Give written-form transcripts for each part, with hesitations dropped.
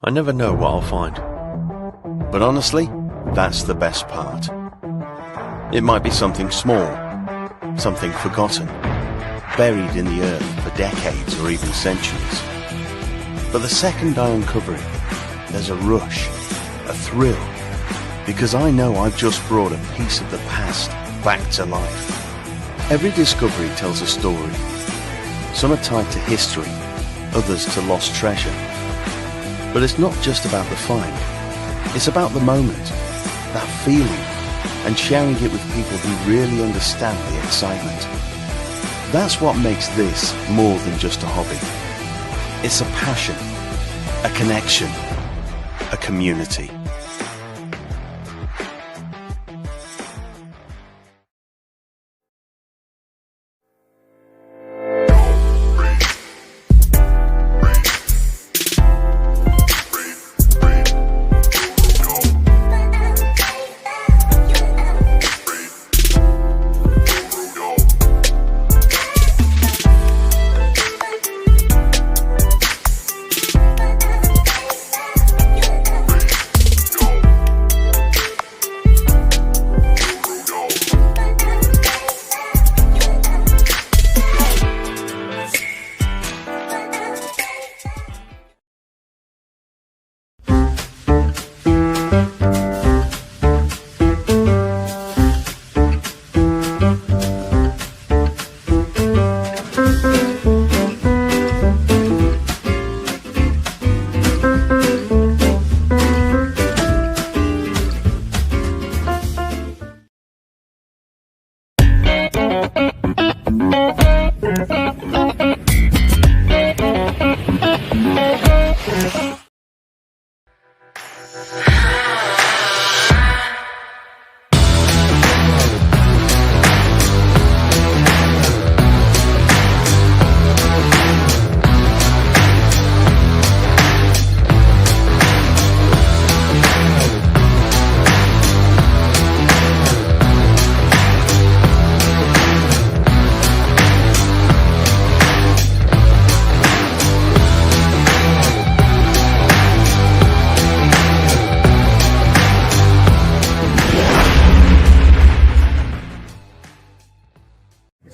I never know what I'll find. But honestly, that's the best part. It might be something small, something forgotten, buried in the earth for decades or even centuries. But the second I uncover it, there's a rush, a thrill, because I know I've just brought a piece of the past back to life. Every discovery tells a story. Some are tied to history, others to lost treasure. But it's not just about the find. It's about the moment, that feeling, and sharing it with people who really understand the excitement. That's what makes this more than just a hobby. It's a passion, a connection, a community.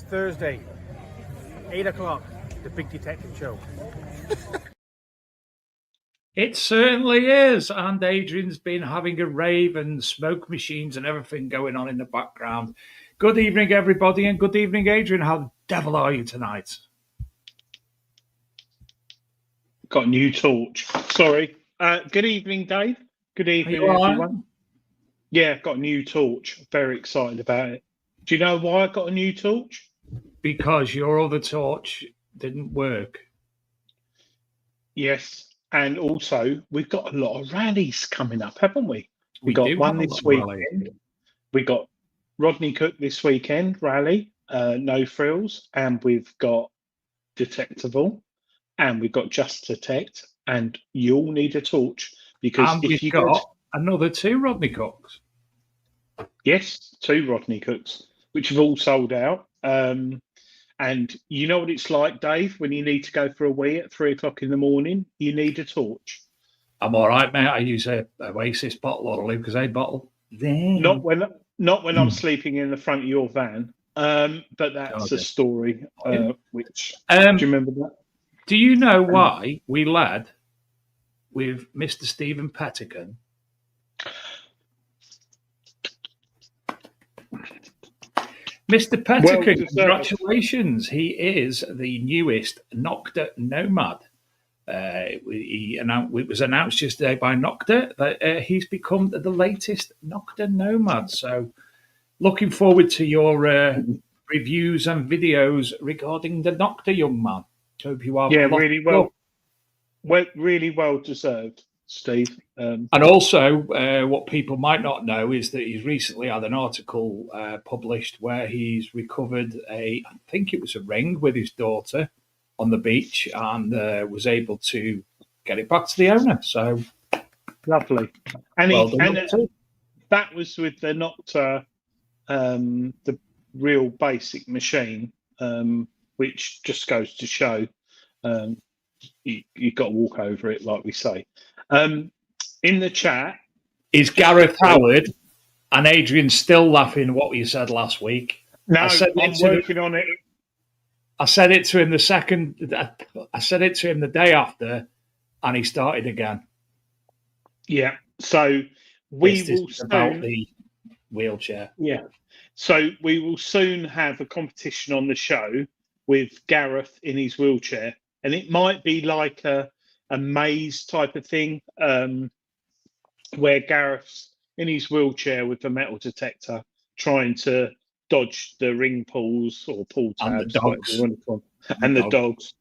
Thursday, 8 o'clock, the Big Detective Show. It certainly is. And Adrian's been having a rave and smoke machines and everything going on in the background. Good evening, everybody, and good evening, Adrian. How the devil are you tonight? Got a new torch. Sorry. Good evening, Dave. Good evening, everyone. Yeah, got a new torch. Very excited about it. Do you know why I got a new torch? Because your other torch didn't work. Yes, and also we've got a lot of rallies coming up, haven't we? We got one this weekend. We got Rodney Cook this weekend rally, no frills, and we've got Detectable, and we've got Just Detect, and you all need a torch because and if you got another 2 Rodney Cooks. Yes, 2 Rodney Cooks, which have all sold out. And you know what it's like, Dave, when you need to go for a wee at 3 o'clock in the morning, you need a torch. I'm all right, mate. I use a Oasis bottle or a Lucozade bottle. Not when I'm sleeping in the front of your van. But that's a story. Which do you remember that? Do you know why we led with Mr. Stephen Pettican? Mr. Pettican, congratulations. He is the newest Nocta Nomad. It was announced yesterday by Nocta that he's become the latest Nocta Nomad. So looking forward to your reviews and videos regarding the Nocta, young man. Hope you are. Yeah, really well deserved, Steve. And also, what people might not know is that he's recently had an article published where he's recovered I think it was a ring with his daughter on the beach and was able to get it back to the owner. So lovely. And, that was with the Nocta, the real basic machine, which just goes to show you've got to walk over it, like we say. In the chat is Gareth Howard and Adrian still laughing at what you said last week. No, I'm working on it. I said it to him I said it to him the day after, and he started again. Yeah. So we will soon, about the wheelchair. Yeah. So we will soon have a competition on the show with Gareth in his wheelchair, and it might be like a maze type of thing, where Gareth's in his wheelchair with the metal detector trying to dodge the ring pulls or pull tabs, and the dogs, and the dogs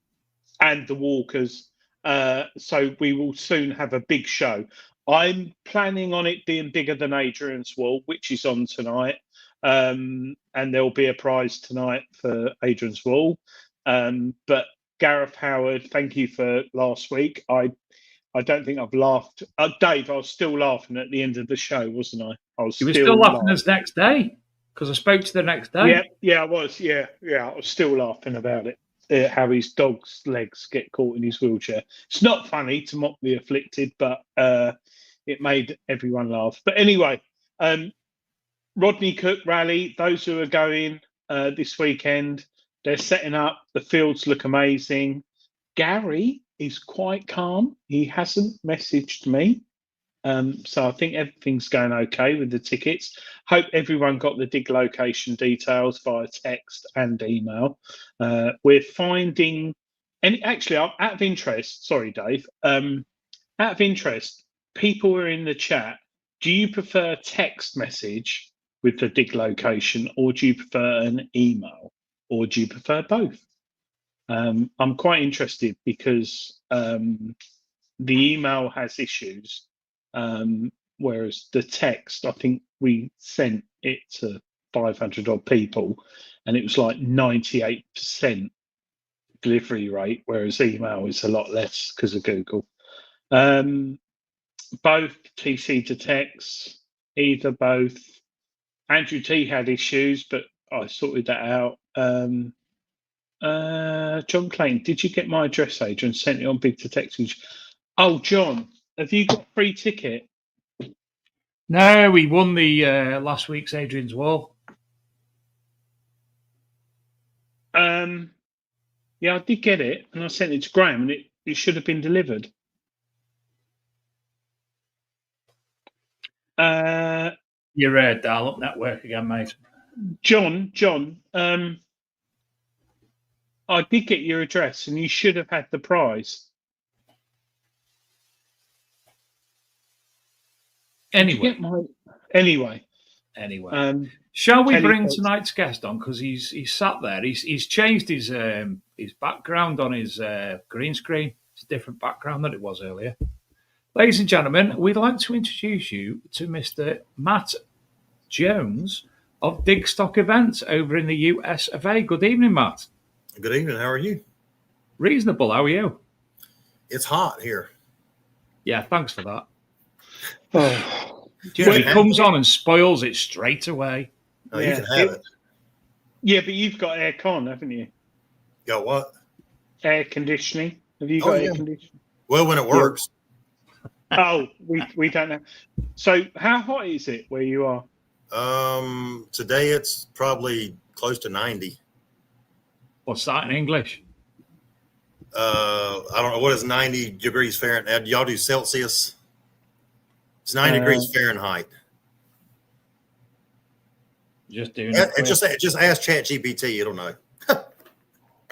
and the walkers. So we will soon have a big show. I'm planning on it being bigger than Adrian's Wall, which is on tonight. And there'll be a prize tonight for Adrian's Wall. But Gareth Howard, thank you for last week. I don't think I've laughed. Dave, I was still laughing at the end of the show, wasn't I? You were still laughing as next day because I spoke to the next day. Yeah, I was. Yeah, I was still laughing about it. How his dog's legs get caught in his wheelchair. It's not funny to mock the afflicted, but it made everyone laugh. But anyway, Rodney Cook rally. Those who are going this weekend, they're setting up. The fields look amazing. Gary is quite calm. He hasn't messaged me. So I think everything's going okay with the tickets. Hope everyone got the dig location details via text and email. We're finding, and actually, out of interest, sorry, Dave, out of interest, people are in the chat. Do you prefer text message with the dig location, or do you prefer an email, or do you prefer both? I'm quite interested because the email has issues. Whereas the text, I think we sent it to 500 odd people and it was like 98% delivery rate, whereas email is a lot less because of Google. Both TC to text, either both. Andrew T had issues, but I sorted that out. John Clayton, did you get my address, Adrian? Sent it on big to text. Oh, John, have you got a free ticket? No, we won the last week's Adrian's Wall. Yeah, I did get it, and I sent it to Graham, and it should have been delivered. You're dial-up network again, mate. John, I did get your address, and you should have had the prize. Anyway. Shall we bring tonight's guest on? Because he's sat there. He's changed his background on his green screen. It's a different background than it was earlier. Ladies and gentlemen, we'd like to introduce you to Mr. Matt Jones of Digstock Events over in the US of A. Good evening, Matt. Good evening. How are you? Reasonable. How are you? It's hot here. Yeah, thanks for that. He comes on and spoils it straight away. Oh, yeah, you can have it. Yeah, but you've got aircon, haven't you? Got what? Air conditioning. Have you got air conditioning? Well, when it works. Oh, we don't know. So how hot is it where you are? Today it's probably close to 90. What's that in English? I don't know. What is 90 degrees Fahrenheit? Y'all do Celsius? It's 90 degrees Fahrenheit. Just doing Just ask ChatGPT. It'll know.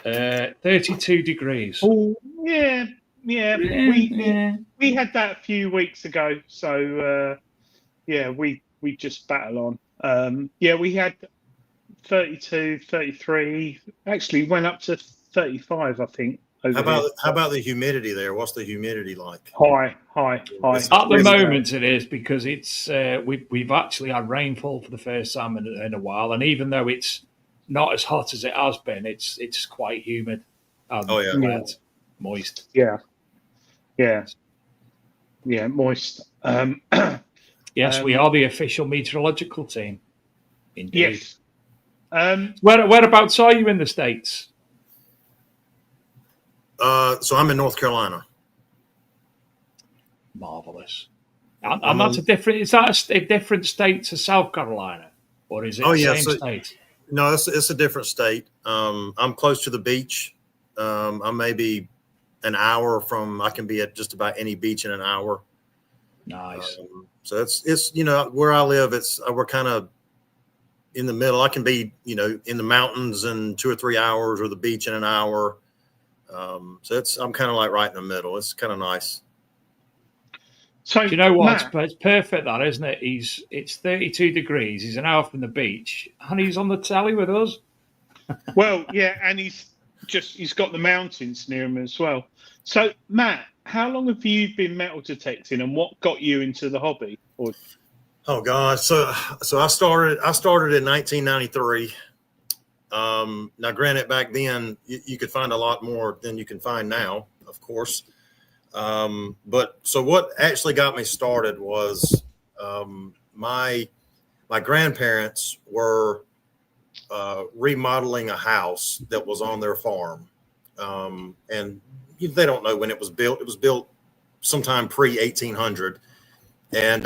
32 degrees. Oh, yeah. We had that a few weeks ago. So, we just battle on. We had 32, 33. Actually, went up to 35, I think. How about the humidity there? What's the humidity like? High. At the moment, it is because it's we've actually had rainfall for the first time in a while, and even though it's not as hot as it has been, it's quite humid. Wet, moist. Yeah, moist. Yes, we are the official meteorological team. Indeed. Yes. Whereabouts are you in the States? So I'm in North Carolina. Marvelous. And that's a different. Is that a different state to South Carolina, or is it the same state? No, it's a different state. I'm close to the beach. I'm maybe an hour from. I can be at just about any beach in an hour. Nice. So it's where I live. We're kind of in the middle. I can be in the mountains in 2 or 3 hours, or the beach in an hour. So I'm kind of like right in the middle. It's kind of nice. So do you know what? It's perfect, that, isn't it? It's 32 degrees. He's an hour from the beach, and he's on the telly with us. Well, yeah, and he's got the mountains near him as well. So, Matt, how long have you been metal detecting, and what got you into the hobby? Oh God! So I started in 1993. Now, granted, back then you could find a lot more than you can find now, of course. But so what actually got me started was my grandparents were remodeling a house that was on their farm, and they don't know when it was built. It was built sometime pre-1800, and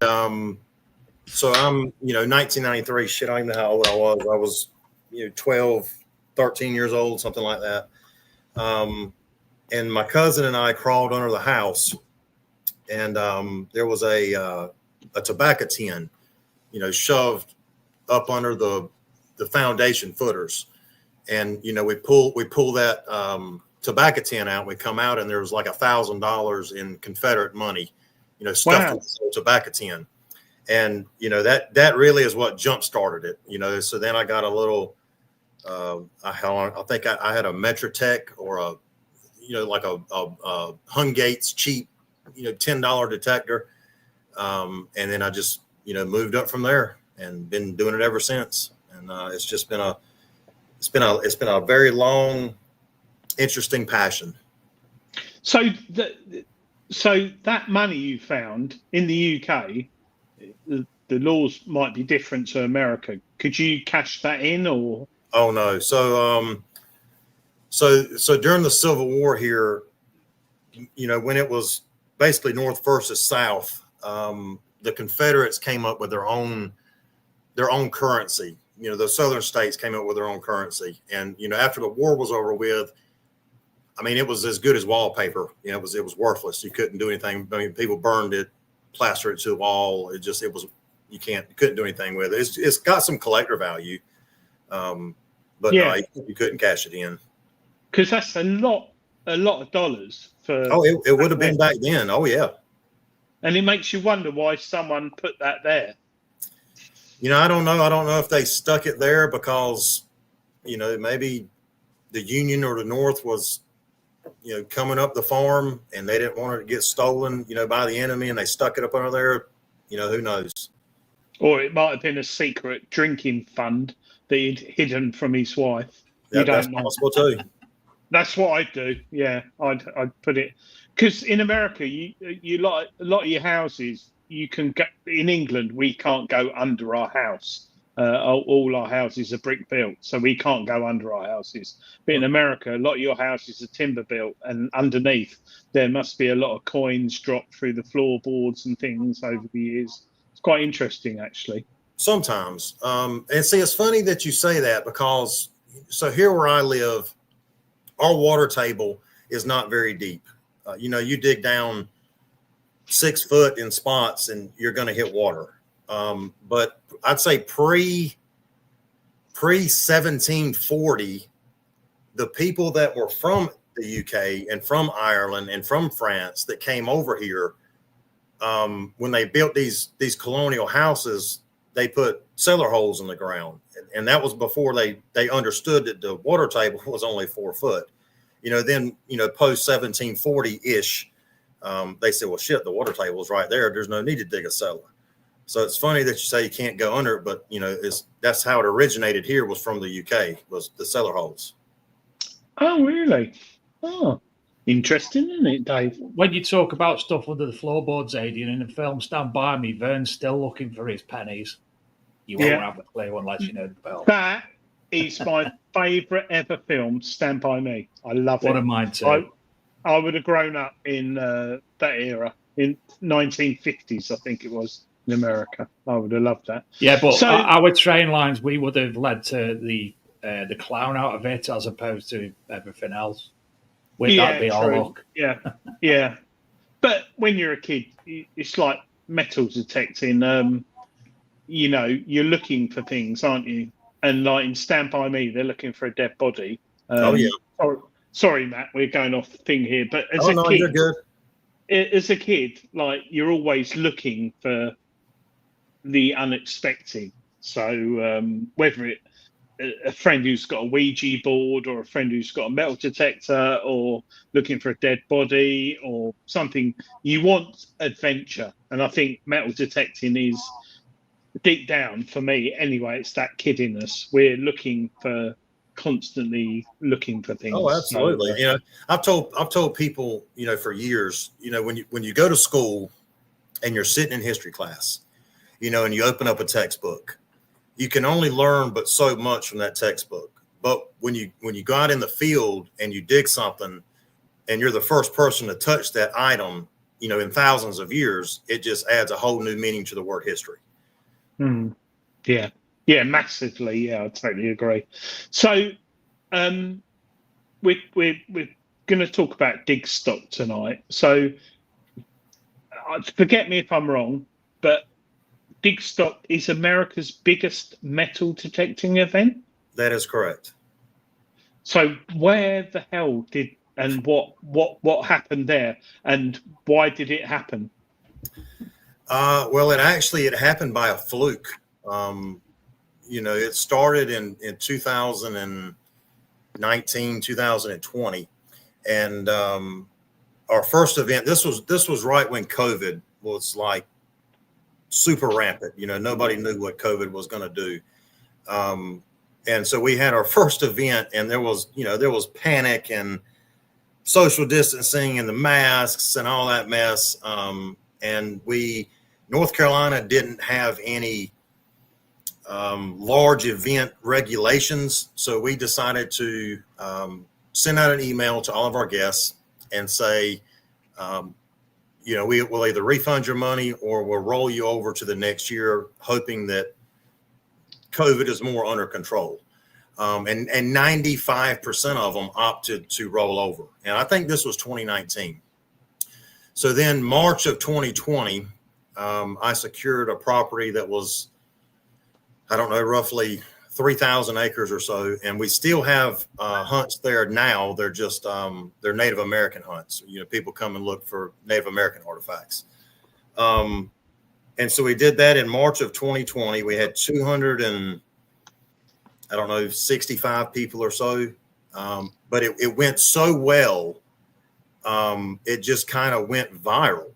so I'm 1993. Shit, I don't even know how old I was. I was 12, 13 years old, something like that. And my cousin and I crawled under the house, and there was a tobacco tin, shoved up under the foundation footers. And, we pull that tobacco tin out. We come out, and there was like $1,000 in Confederate money, stuffed in the tobacco tin. And, that really is what jump started it, so then I got a little, I think I had a Metrotech or like a Hungate's cheap, $10 detector. And then I just, moved up from there and been doing it ever since. And it's just been a very long, interesting passion. So that money you found in the UK, the laws might be different to America. Could you cash that in, or? Oh no. So during the Civil War here, when it was basically North versus South, the Confederates came up with their own currency. The Southern states came up with their own currency, and after the war was over with, I mean, it was as good as wallpaper. It was worthless. You couldn't do anything. I mean, people burned it, plastered it to the wall. You couldn't do anything with it. It's got some collector value, but yeah. You couldn't cash it in. Because that's a lot of dollars for. Oh, it would have been back then. Oh yeah. And it makes you wonder why someone put that there. I don't know. I don't know if they stuck it there because, maybe the Union or the North was, coming up the farm and they didn't want it to get stolen, by the enemy, and they stuck it up under there. Who knows? Or it might have been a secret drinking fund that he'd hidden from his wife. Yeah, that's possible too. That's what I'd do. Yeah, I'd put it, because in America, you a lot of your houses, you can go. In England, we can't go under our house. all our houses are brick built, so we can't go under our houses. But in America, a lot of your houses are timber built, and underneath there must be a lot of coins dropped through the floorboards and things over the years. It's quite interesting, actually. Sometimes. And see, it's funny that you say that, because so here where I live, our water table is not very deep. You dig down 6 foot in spots and you're going to hit water. But I'd say pre 1740, the people that were from the UK and from Ireland and from France that came over here, when they built these colonial houses, they put cellar holes in the ground. And that was before they understood that the water table was only 4 foot. Then, post 1740-ish, they said, well, shit, the water table is right there. There's no need to dig a cellar. So it's funny that you say you can't go under it, but, that's how it originated here, was from the UK, was the cellar holes. Oh, really? Oh, interesting, isn't it, Dave? When you talk about stuff under the floorboards, Adrian, in the film Stand By Me, Vern's still looking for his pennies. You won't have a clue unless you know the film. That is my favourite ever film, Stand By Me. I love it. What a mine too. I would have grown up in that era, in 1950s, I think it was, in America. I would have loved that. Yeah, but our train lines, we would have led to the clown out of it as opposed to everything else. Would that be our luck? Yeah, yeah. But when you're a kid, it's like metal detecting. You're looking for things, aren't you? And like in Stand By Me, they're looking for a dead body. Sorry, Matt, we're going off the thing here. But as a kid, you're good. As a kid, like, you're always looking for the unexpected. So whether it a friend who's got a Ouija board, or a friend who's got a metal detector, or looking for a dead body or something, you want adventure. And I think metal detecting is, deep down for me anyway, it's that kid in us. We're constantly looking for things. Oh, absolutely. So, I've told people, for years, when you go to school and you're sitting in history class, and you open up a textbook, you can only learn but so much from that textbook. But when you go out in the field and you dig something and you're the first person to touch that item, in thousands of years, it just adds a whole new meaning to the word history. Yeah, massively. Yeah, I totally agree. So we're going to talk about Digstock tonight. So forget me if I'm wrong, but Digstock is America's biggest metal detecting event? That is correct. So where the hell and what happened there, and why did it happen? Well, it happened by a fluke. It started in 2019, 2020, and our first event. This was right when COVID was like super rampant. Nobody knew what COVID was going to do. And so we had our first event, and there was panic and social distancing and the masks and all that mess. And North Carolina didn't have any large event regulations. So we decided to send out an email to all of our guests and say, we will either refund your money or we'll roll you over to the next year, hoping that COVID is more under control. And 95% of them opted to roll over. And I think this was 2019. So then March of 2020, I secured a property that was, roughly 3,000 acres or so. And we still have hunts there now. They're just, they're Native American hunts. People come and look for Native American artifacts. And so we did that in March of 2020. We had 65 people or so. But it went so well, it just kind of went viral.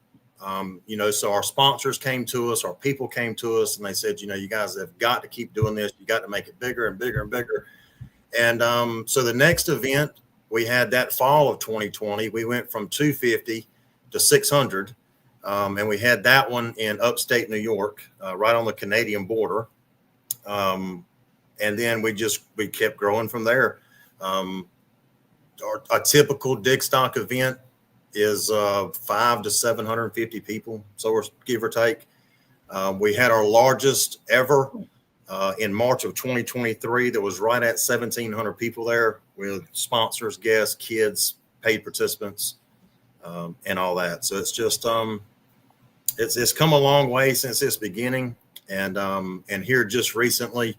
So our sponsors came to us, our people came to us, and they said, you guys have got to keep doing this. You got to make it bigger and bigger and bigger. And so the next event we had that fall of 2020, we went from 250 to 600. And we had that one in upstate New York, right on the Canadian border. And then we kept growing from there. A typical Digstock event is 500 to 750 people, so give or take. We had our largest ever in March of 2023. That was right at 1,700 people there, with sponsors, guests, kids, paid participants, and all that. So it's just it's come a long way since its beginning, and here just recently,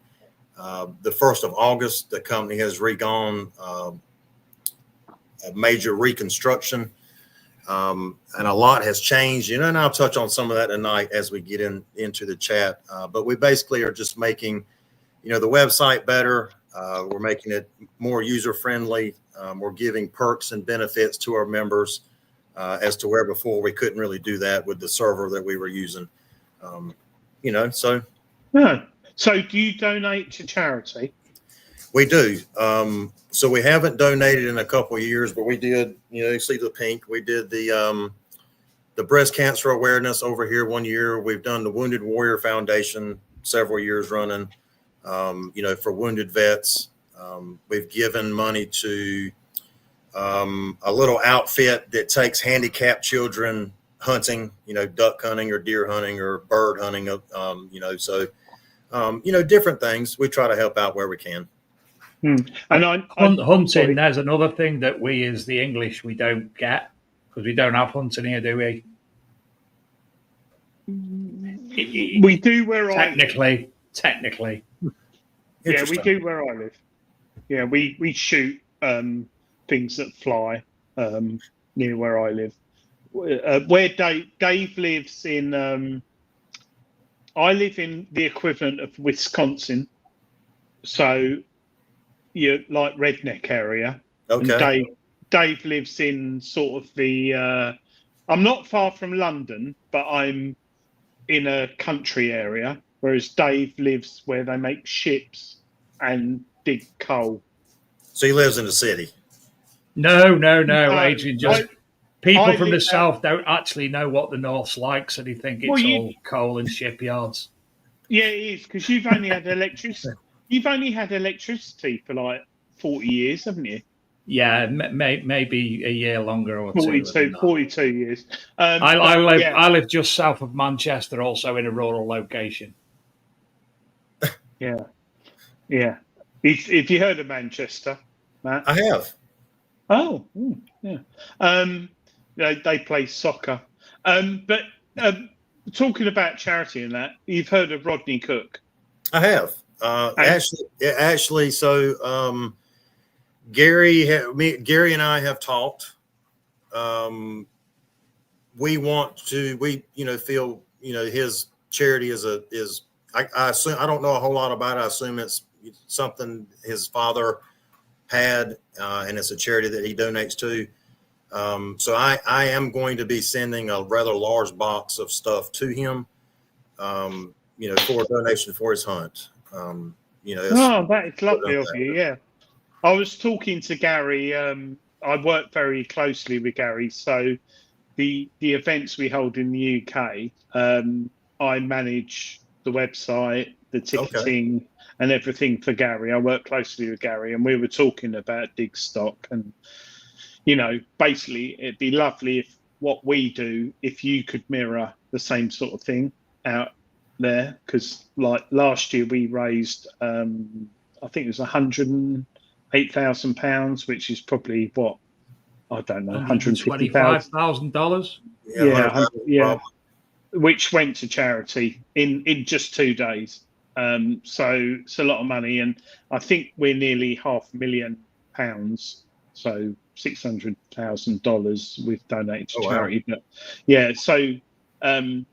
the 1st of August, the company has undergone a major reconstruction. And a lot has changed, and I'll touch on some of that tonight as we get into the chat. But we basically are just making, the website better. We're making it more user friendly. We're giving perks and benefits to our members, as to where before we couldn't really do that with the server that we were using. So. Yeah. So do you donate to charity? We do. So we haven't donated in a couple of years, but we did, you see the pink, we did the breast cancer awareness over here one year. We've done the Wounded Warrior Foundation several years running, for wounded vets. We've given money to a little outfit that takes handicapped children hunting, duck hunting or deer hunting or bird hunting, different things. We try to help out where we can. And hunting, there's another thing that we, as the English, we don't get, because we don't have hunting here, do we? We do where technically. Yeah, we do where I live. Yeah, we shoot things that fly near where I live. Where Dave lives in, I live in the equivalent of Wisconsin, so you're like redneck area. Okay. And Dave lives in sort of the. I'm not far from London, but I'm in a country area. Whereas Dave lives where they make ships and dig coal. So he lives in the city. No, Adrian. People from the south don't actually know what the north's like, so they think it's all coal and shipyards. Yeah, it is, because you've only had electricity. You've only had electricity for like 40 years, haven't you? Yeah, maybe a year longer or 42 years. I live just south of Manchester, also in a rural location. Yeah. Have you heard of Manchester, Matt? I have. Oh, yeah. They play soccer. But talking about charity and that, you've heard of Rodney Cook? I have. Actually, so Gary and I have talked. We feel his charity is I assume, I don't know a whole lot about it. I assume it's something his father had, and it's a charity that he donates to. So I am going to be sending a rather large box of stuff to him, for a donation for his hunt. That is lovely of you. Yeah, I was talking to Gary. I work very closely with Gary, so the events we hold in the UK, I manage the website, the ticketing, and everything for Gary. I work closely with Gary, and we were talking about Digstock, and basically it'd be lovely if what we do, if you could mirror the same sort of thing out there, because like last year we raised I think it was £108,000, which is probably what, I don't know, $125,000. Yeah, which went to charity in just 2 days. So it's a lot of money, and I think we're nearly £500,000, so $600,000 we've donated to charity. Wow. But yeah, so I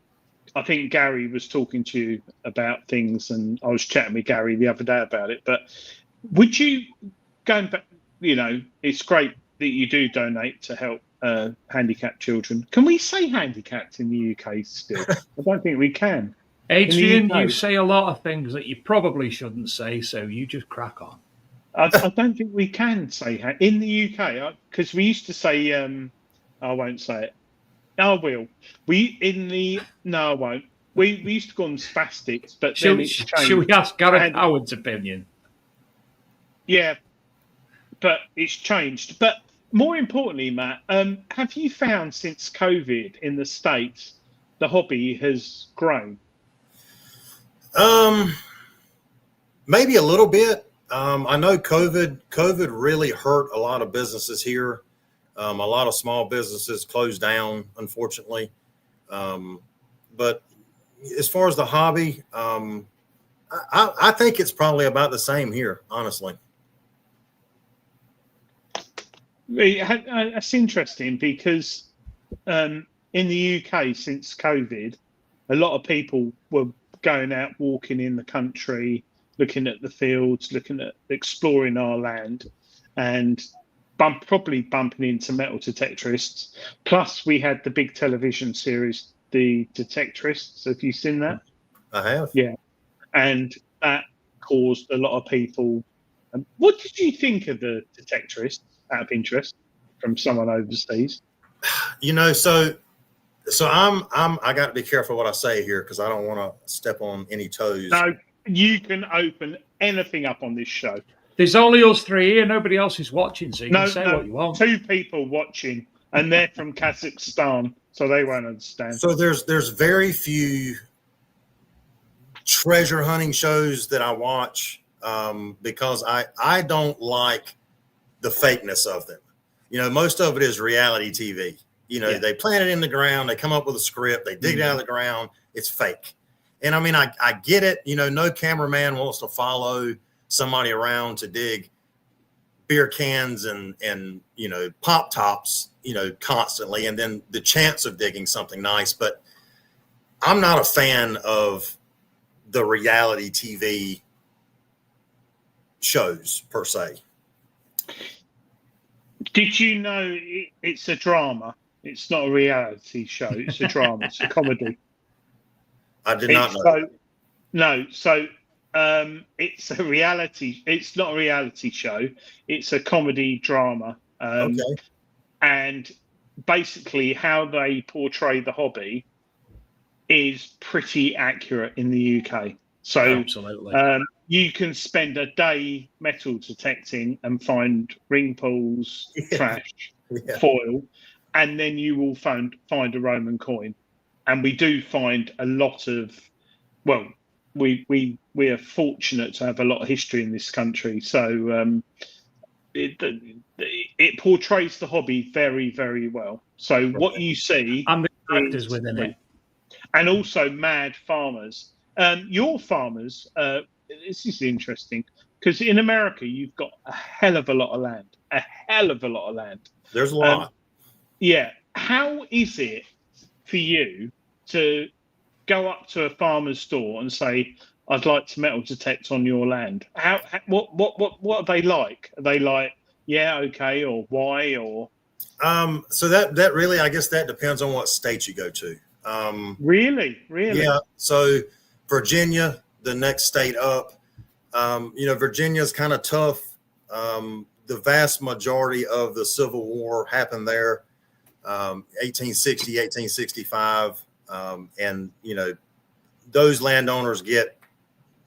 think Gary was talking to you about things, and I was chatting with Gary the other day about it. But would you, going back, it's great that you do donate to help handicapped children. Can we say handicapped in the UK still? I don't think we can. Adrian, you say a lot of things that you probably shouldn't say, so you just crack on. I don't think we can say in the UK, because we used to say, I won't say it. I will. No, I won't. we used to call them spastics, but Should then it's changed. we ask Gareth Howard's opinion? Yeah, but it's changed. But more importantly, Matt, have you found since COVID in the States, the hobby has grown? Maybe a little bit. I know COVID really hurt a lot of businesses here. A lot of small businesses closed down, unfortunately. But as far as the hobby, I think it's probably about the same here, honestly. That's interesting because in the UK, since COVID, a lot of people were going out walking in the country, looking at the fields, looking at exploring our land, and probably bumping into metal detectorists. Plus, we had the big television series, The Detectorists. Have you seen that? I have. Yeah, and that caused a lot of people. What did you think of The Detectorists, out of interest, from someone overseas? You know, so I got to be careful what I say here because I don't want to step on any toes. No, you can open anything up on this show. There's only us three here. Nobody else is watching, so you can say what you want. 2 people watching, and they're from Kazakhstan, so they won't understand. So there's very few treasure hunting shows that I watch because I don't like the fakeness of them. You know, most of it is reality TV. You know, They plant it in the ground, they come up with a script, they dig it out of the ground, it's fake. And I mean, I get it. You know, no cameraman wants to follow somebody around to dig beer cans and you know, pop tops, you know, constantly. And then the chance of digging something nice. But I'm not a fan of the reality TV shows per se. Did you know it's a drama? It's not a reality show. It's a drama. It's a comedy. I did not know. So it's a reality. It's not a reality show. It's a comedy drama. Okay. And basically, how they portray the hobby is pretty accurate in the UK. So absolutely, you can spend a day metal detecting and find ring pulls, trash, foil, and then you will find a Roman coin. And we do find a lot of, well, we are fortunate to have a lot of history in this country. So it portrays the hobby very, very well. So what you see, and the characters within it, and also mad farmers. Your farmers, this is interesting because in America you've got a hell of a lot of land. There's a lot. Yeah. How is it for you to go up to a farmer's store and say, "I'd like to metal detect on your land"? What are they like? Are they like, yeah, okay, or why, or? So that really, I guess that depends on what state you go to. Really? Yeah. So Virginia, the next state up, you know, Virginia's kind of tough. The vast majority of the Civil War happened there, 1860, 1865. And, you know, those landowners get,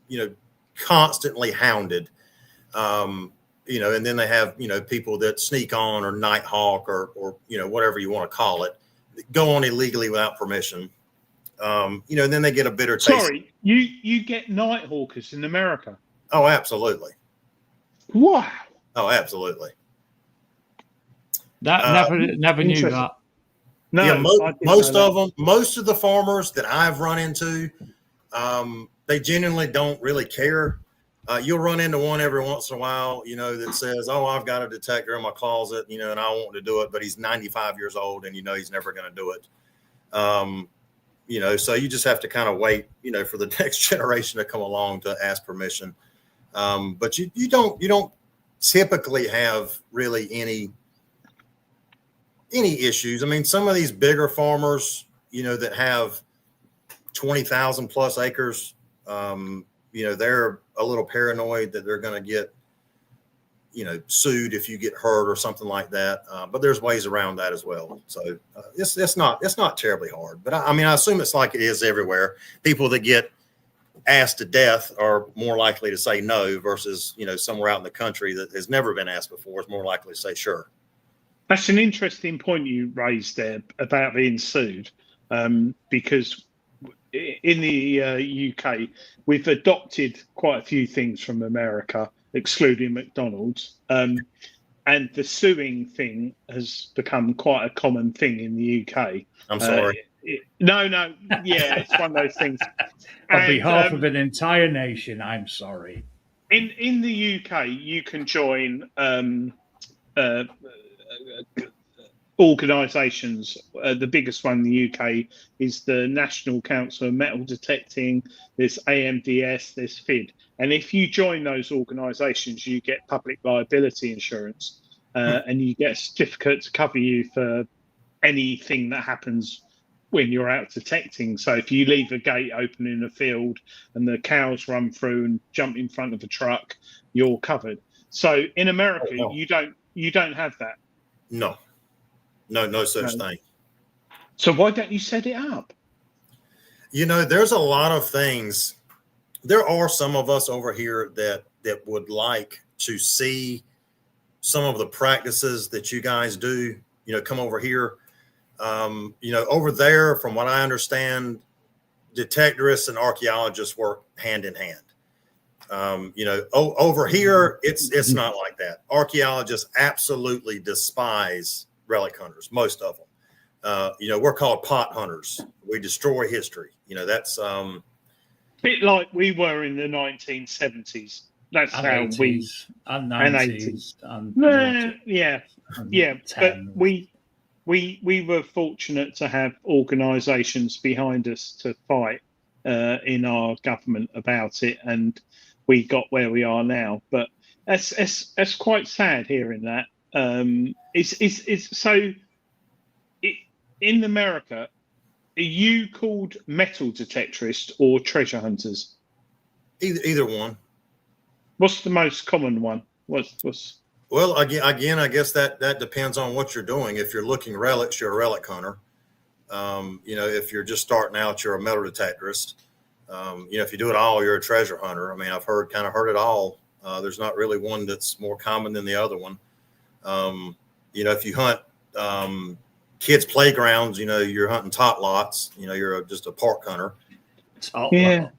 you know, constantly hounded, you know, and then they have, you know, people that sneak on or nighthawk or, you know, whatever you want to call it, go on illegally without permission. You know, and then they get a bitter taste. Sorry, you get nighthawkers in America? Oh, absolutely. Wow. Oh, absolutely. That never knew that. No, yeah, most of the farmers that I've run into, they genuinely don't really care. You'll run into one every once in a while, you know, that says, "Oh, I've got a detector in my closet, you know, and I want to do it," but he's 95 years old and you know he's never going to do it. You know, so you just have to kind of wait, you know, for the next generation to come along to ask permission. But you don't typically have really any issues. I mean, some of these bigger farmers, you know, that have 20,000 plus acres, you know, they're a little paranoid that they're going to get, sued if you get hurt or something like that. But there's ways around that as well. So it's not terribly hard. But I assume it's like it is everywhere. People that get asked to death are more likely to say no versus, somewhere out in the country that has never been asked before is more likely to say sure. That's an interesting point you raised there about being sued, because in the UK, we've adopted quite a few things from America, excluding McDonald's. And the suing thing has become quite a common thing in the UK. I'm sorry. No, yeah, it's one of those things. On behalf of an entire nation, I'm sorry. In the UK, you can join organisations. The biggest one in the UK is the National Council of Metal Detecting. There's AMDS, there's FID. And if you join those organisations, you get public liability insurance, and you get a certificate to cover you for anything that happens when you're out detecting. So if you leave a gate open in a field and the cows run through and jump in front of a truck, you're covered. So in America, you don't have that. No such thing. So why don't you set it up? There's a lot of things. There are some of us over here that would like to see some of the practices that you guys do, come over here. Over there, from what I understand, detectorists and archaeologists work hand in hand. Over here, it's not like that. Archaeologists absolutely despise relic hunters, most of them. We're called pot hunters. We destroy history. That's a bit like we were in the 1970s. That's and how 80s, and 90s but we were fortunate to have organisations behind us to fight in our government about it, and we got where we are now. But that's quite sad hearing that. In America, are you called metal detectorists or treasure hunters? Either one. What's the most common one? What's Well, again, I guess that depends on what you're doing. If you're looking relics, you're a relic hunter. If you're just starting out, you're a metal detectorist. If you do it all, you're a treasure hunter. I've heard it all. There's not really one that's more common than the other one. If you hunt kids' playgrounds, you're hunting tot lots. You're just a park hunter. Yeah.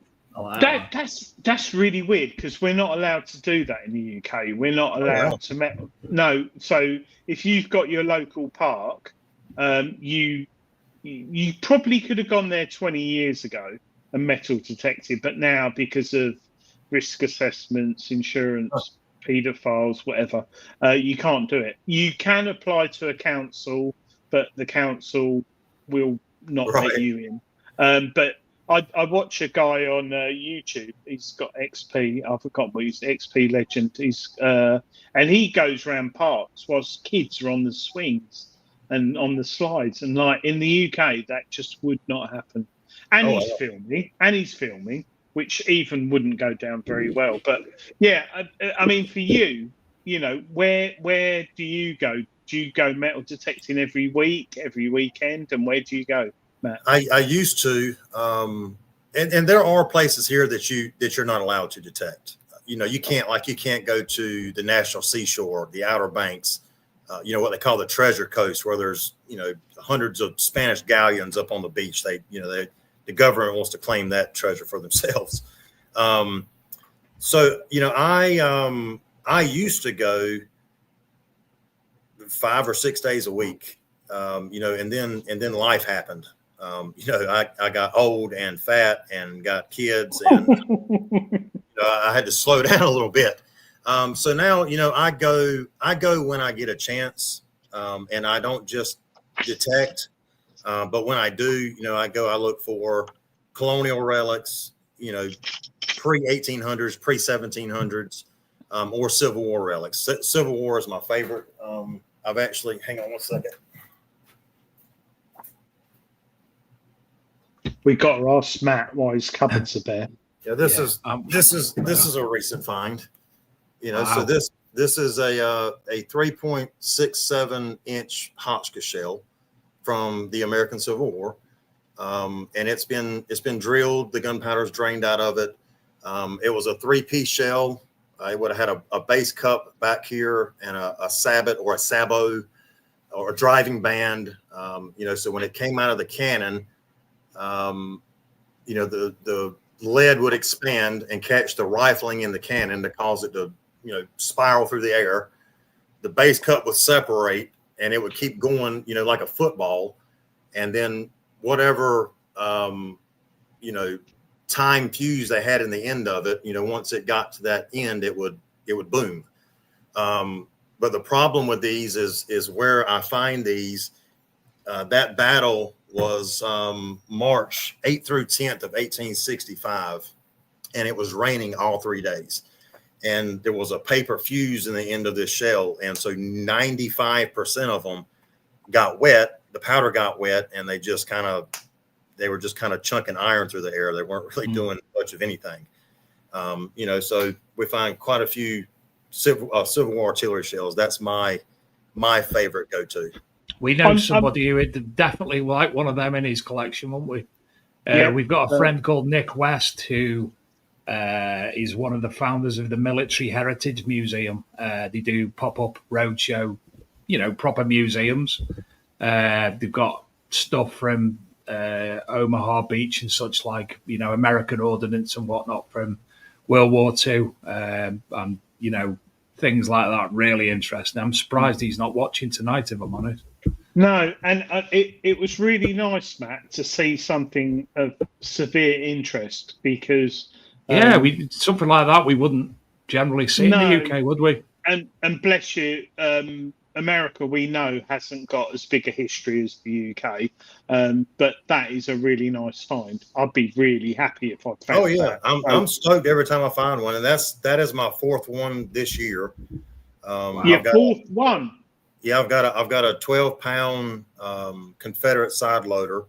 That's really weird because we're not allowed to do that in the UK. We're not allowed to no. So if you've got your local park, you probably could have gone there 20 years ago and metal detected, but now because of risk assessments, insurance, paedophiles, whatever, you can't do it. You can apply to a council, but the council will not let you in. But I watch a guy on YouTube. He's got XP. I forgot what he's XP legend. And he goes around parks whilst kids are on the swings and on the slides. And like in the UK, that just would not happen. And he's filming, which even wouldn't go down very well. But yeah, for you, where do you go? Do you go metal detecting every week, every weekend, and where do you go, Matt? I used to, and there are places here that you're not allowed to detect. You can't go to the National Seashore, the Outer Banks, what they call the Treasure Coast, where there's hundreds of Spanish galleons up on the beach. The government wants to claim that treasure for themselves. I used to go 5 or 6 days a week, and then life happened. I got old and fat and got kids, and I had to slow down a little bit. So now, I go when I get a chance, and I don't just detect, but when I do, I look for colonial relics, pre-1800s, pre-1700s, or Civil War relics. Civil War is my favorite. I've actually, hang on one second. We got to ask Matt why his cupboards are bare. Yeah, this is a recent find. So This is a 3.67 inch Hotchkiss shell from the American Civil War, and it's been drilled. The gunpowder's drained out of it. It was a 3-piece shell. It would have had a base cup back here and a sabot or a sabot or a driving band. So when it came out of the cannon, the lead would expand and catch the rifling in the cannon to cause it to, spiral through the air. The base cup would separate and it would keep going, like a football. And then whatever, time fuse they had in the end of it, once it got to that end, it would boom. But the problem with these is where I find these, that battle was March 8th through 10th of 1865, and it was raining all 3 days. And there was a paper fuse in the end of this shell. And so 95% of them got wet. The powder got wet, and they were just kind of chunking iron through the air. They weren't really doing much of anything. So we find quite a few Civil War artillery shells. That's my favorite go-to. We know somebody who would definitely like one of them in his collection, won't we? We've got a friend called Nick West who is one of the founders of the Military Heritage Museum. They do pop-up roadshow, proper museums. They've got stuff from Omaha Beach and such, like, American ordnance and whatnot from World War II, and, things like that. Really interesting. I'm surprised he's not watching tonight, if I'm honest. No, and it was really nice, Matt, to see something of severe interest, because something like that we wouldn't generally see in the UK, would we? And bless you, America, we know, hasn't got as big a history as the UK, but that is a really nice find. I'd be really happy if I found. Oh yeah, I'm stoked every time I find one, and that is my 4th one this year. Your 4th one. Yeah, I've got a 12-pound Confederate side loader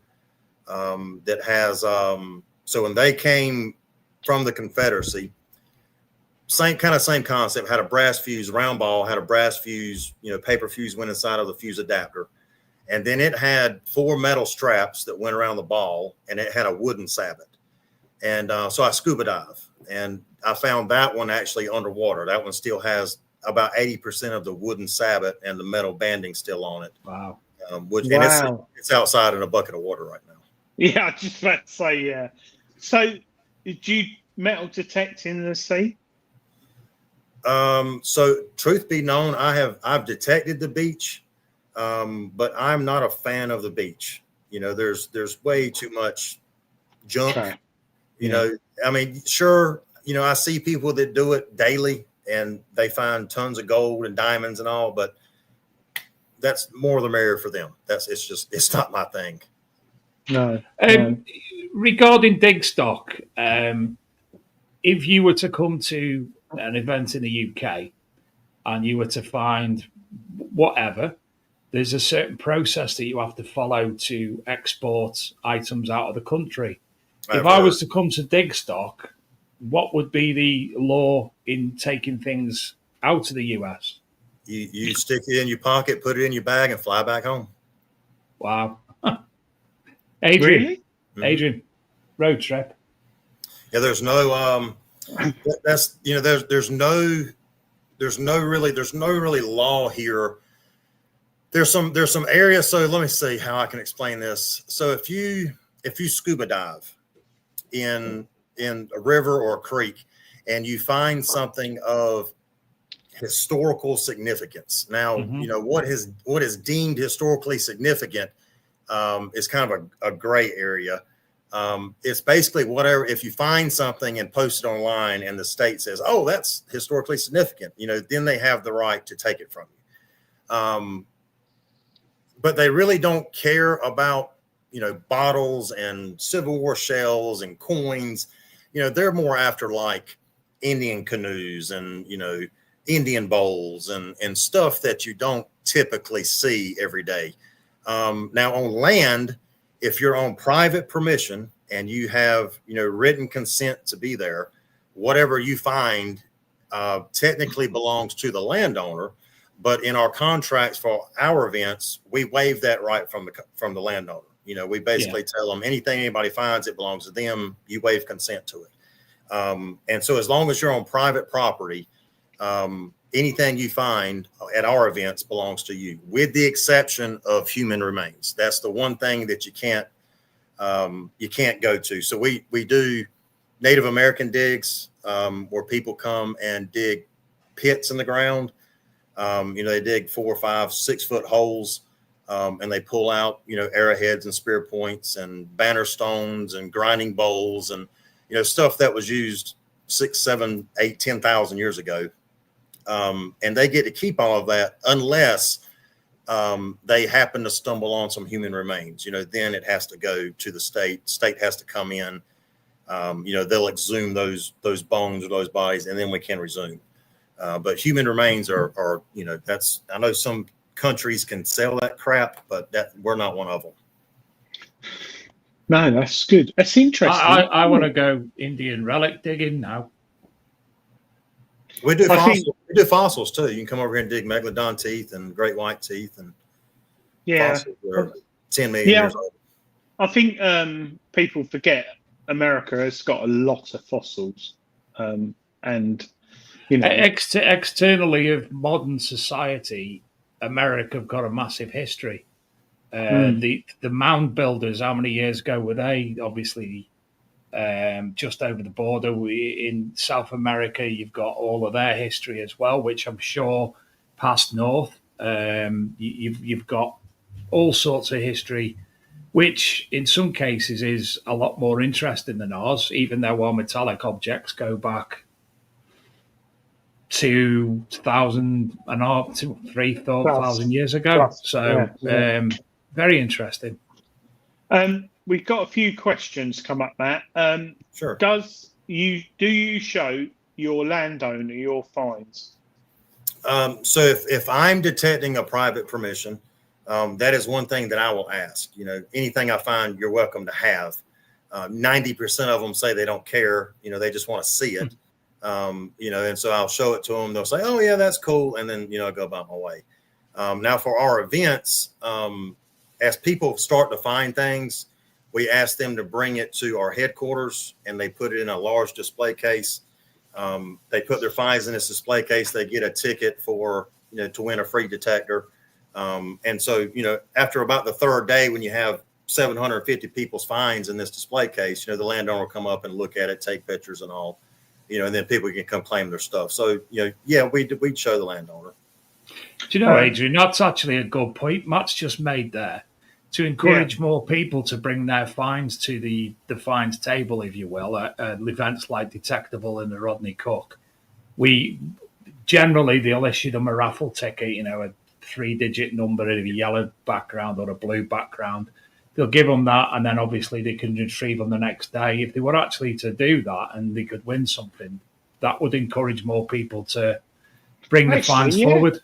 that has. So when they came from the Confederacy, same concept. Had a brass fuse, round ball, had a brass fuse. Paper fuse went inside of the fuse adapter, and then it had 4 metal straps that went around the ball, and it had a wooden sabot. And so I scuba dive, and I found that one actually underwater. That one still has about 80% of the wooden sabot and the metal banding still on it. Wow. And it's outside in a bucket of water right now. Yeah, I just about to say, yeah. So did you metal detect in the sea? So truth be known, I've detected the beach, but I'm not a fan of the beach. There's way too much junk. Okay. I mean, sure, I see people that do it daily and they find tons of gold and diamonds and all, but that's more the merrier for them. It's not my thing. No. Regarding Digstock, if you were to come to an event in the UK and you were to find whatever, there's a certain process that you have to follow to export items out of the country. If I was to come to Digstock, what would be the law in taking things out of the US? You stick it in your pocket, put it in your bag, and fly back home. Wow. Adrian, really? Adrian, road trip. Yeah, there's no there's no really law here. There's some areas. So let me see how I can explain this. So if you scuba dive in a river or a creek and you find something of historical significance, now what is deemed historically significant is kind of a gray area. It's basically whatever, if you find something and post it online and the state says, oh, that's historically significant, then they have the right to take it from you. But they really don't care about, bottles and Civil War shells and coins. They're more after like Indian canoes and, Indian bowls and stuff that you don't typically see every day. Now on land, if you're on private permission and you have, written consent to be there, whatever you find technically belongs to the landowner, but in our contracts for our events, we waive that right from the landowner. You know, we basically tell them anything anybody finds, it belongs to them. You waive consent to it. And so as long as you're on private property, anything you find at our events belongs to you, with the exception of human remains. That's the one thing that you can't go to. So we do Native American digs, where people come and dig pits in the ground. You know, they dig 4, 5, 6 foot holes, and they pull out, you know, arrowheads and spear points and banner stones and grinding bowls and, you know, stuff that was used 6, 7, 8, 10,000 years ago. And they get to keep all of that unless they happen to stumble on some human remains. You know, then it has to go to the state. State has to come in. You know, they'll exhume those bones or those bodies, and then we can resume. But human remains are, you know, I know some countries can sell that crap, but we're not one of them. No, that's good. That's interesting. I want to go Indian relic digging now. We do fossils. We do fossils too. You can come over here and dig megalodon teeth and great white teeth and fossils that are 10 million years old. I think people forget America has got a lot of fossils, and you know, externally of modern society, America have got a massive history. The mound builders, how many years ago were they? Obviously, just over the border in South America, you've got all of their history as well, which I'm sure past north, you've got all sorts of history, which in some cases is a lot more interesting than ours, even though our metallic objects go back 2,000 and up to 3,000 years ago. So very interesting. We've got a few questions come up, Matt. Sure. Do you show your landowner your finds? So if I'm detecting a private permission, that is one thing that I will ask. You know, anything I find, you're welcome to have. 90% of them say they don't care. You know, they just want to see it. You know, and so I'll show it to them. They'll say, "Oh yeah, that's cool," and then, you know, I go about my way. Now for our events, as people start to find things, we ask them to bring it to our headquarters, and they put it in a large display case. They put their finds in this display case. They get a ticket for, you know, to win a free detector. And so, you know, after about the third day, when you have 750 people's finds in this display case, you know, the landowner will come up and look at it, take pictures and all, you know, and then people can come claim their stuff. So, you know, yeah, we'd show the landowner. Do you know, Adrian, that's actually a good point Matt's just made there, to encourage more people to bring their finds to the finds table, if you will, at events like Detectable and the Rodney Cook. They'll issue them a raffle ticket, you know, a 3-digit number in a yellow background or a blue background. They'll give them that, and then obviously they can retrieve them the next day. If they were actually to do that and they could win something, that would encourage more people to bring the finds forward.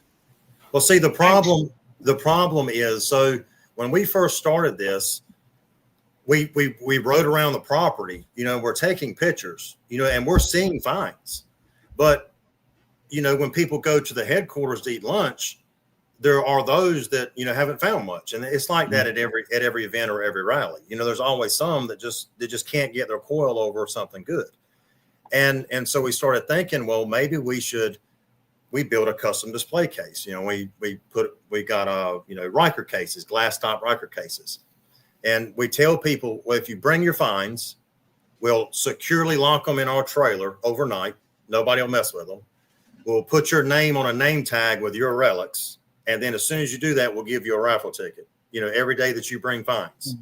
Well, see, the problem is, so when we first started this, we rode around the property, you know, we're taking pictures, you know, and we're seeing finds. But, you know, when people go to the headquarters to eat lunch, there are those that, you know, haven't found much. And it's like that at every event or every rally. You know, there's always some that just can't get their coil over something good. And so we started thinking, well, maybe we build a custom display case. You know, we got you know, Riker cases, glass top Riker cases. And we tell people, well, if you bring your finds, we'll securely lock them in our trailer overnight. Nobody will mess with them. We'll put your name on a name tag with your relics. And then as soon as you do that, we'll give you a raffle ticket, you know, every day that you bring finds.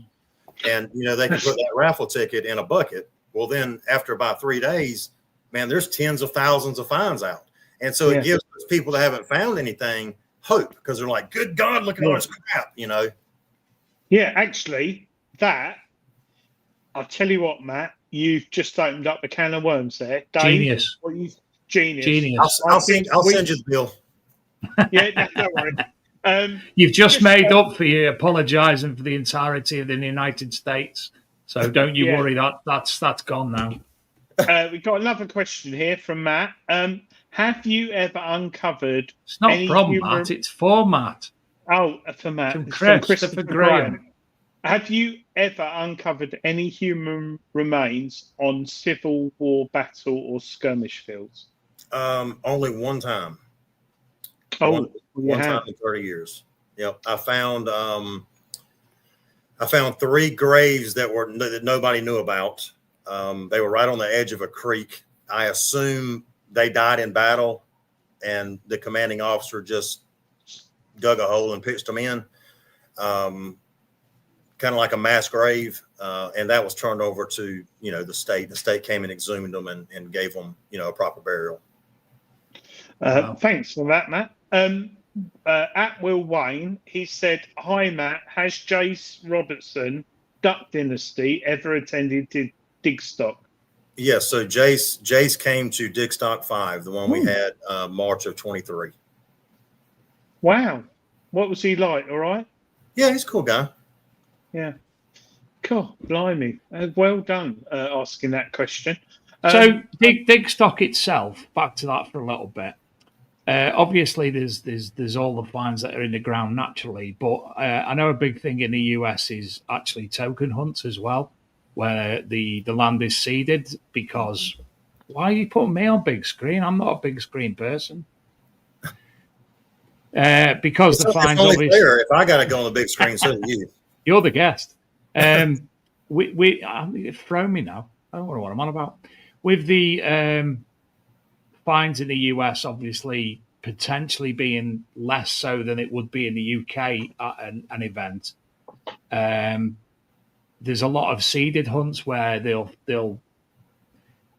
And, you know, they can put that raffle ticket in a bucket. Well, then after about 3 days, man, there's tens of thousands of finds out. And so it gives those people that haven't found anything hope, because they're like, good God, look at all this crap, you know? Yeah, actually, I'll tell you what, Matt, you've just opened up a can of worms there. Dave, Genius. I'll send you the bill. Yeah, don't worry. You've just made up for you apologising for the entirety of the United States. So don't you worry, that's gone now. We've got another question here from Matt. Have you ever uncovered It's not any from human... Matt, it's for Matt. Oh, for Matt. From It's from Christopher Graham. Have you ever uncovered any human remains on Civil War battle or skirmish fields? Only one time. Oh, one time in 30 years. Yep. I found 3 graves that nobody knew about. They were right on the edge of a creek. I assume they died in battle, and the commanding officer just dug a hole and pitched them in, kind of like a mass grave. And that was turned over to, the state. The state came and exhumed them and gave them, a proper burial. Wow. Thanks for that, Matt. At Will Wayne, he said, "Hi, Matt. Has Jace Robertson, Duck Dynasty, ever attended Digstock?" Yes. So Jace came to Digstock 5, the one we had March of 23. Wow. What was he like? All right? Yeah, he's a cool guy. Yeah. Cool. Blimey. Well done asking that question. So Digstock itself, back to that for a little bit. Obviously, there's all the finds that are in the ground naturally, but I know a big thing in the US is actually token hunts as well, where the land is seeded. Because why are you putting me on big screen? I'm not a big screen person. Because the finds only obviously fair if I got to go on the big screen, so do you. You're the guest. We throw me now. I don't know what I'm on about. With the fines in the US, obviously, potentially being less so than it would be in the UK at an event. There's a lot of seeded hunts where they'll.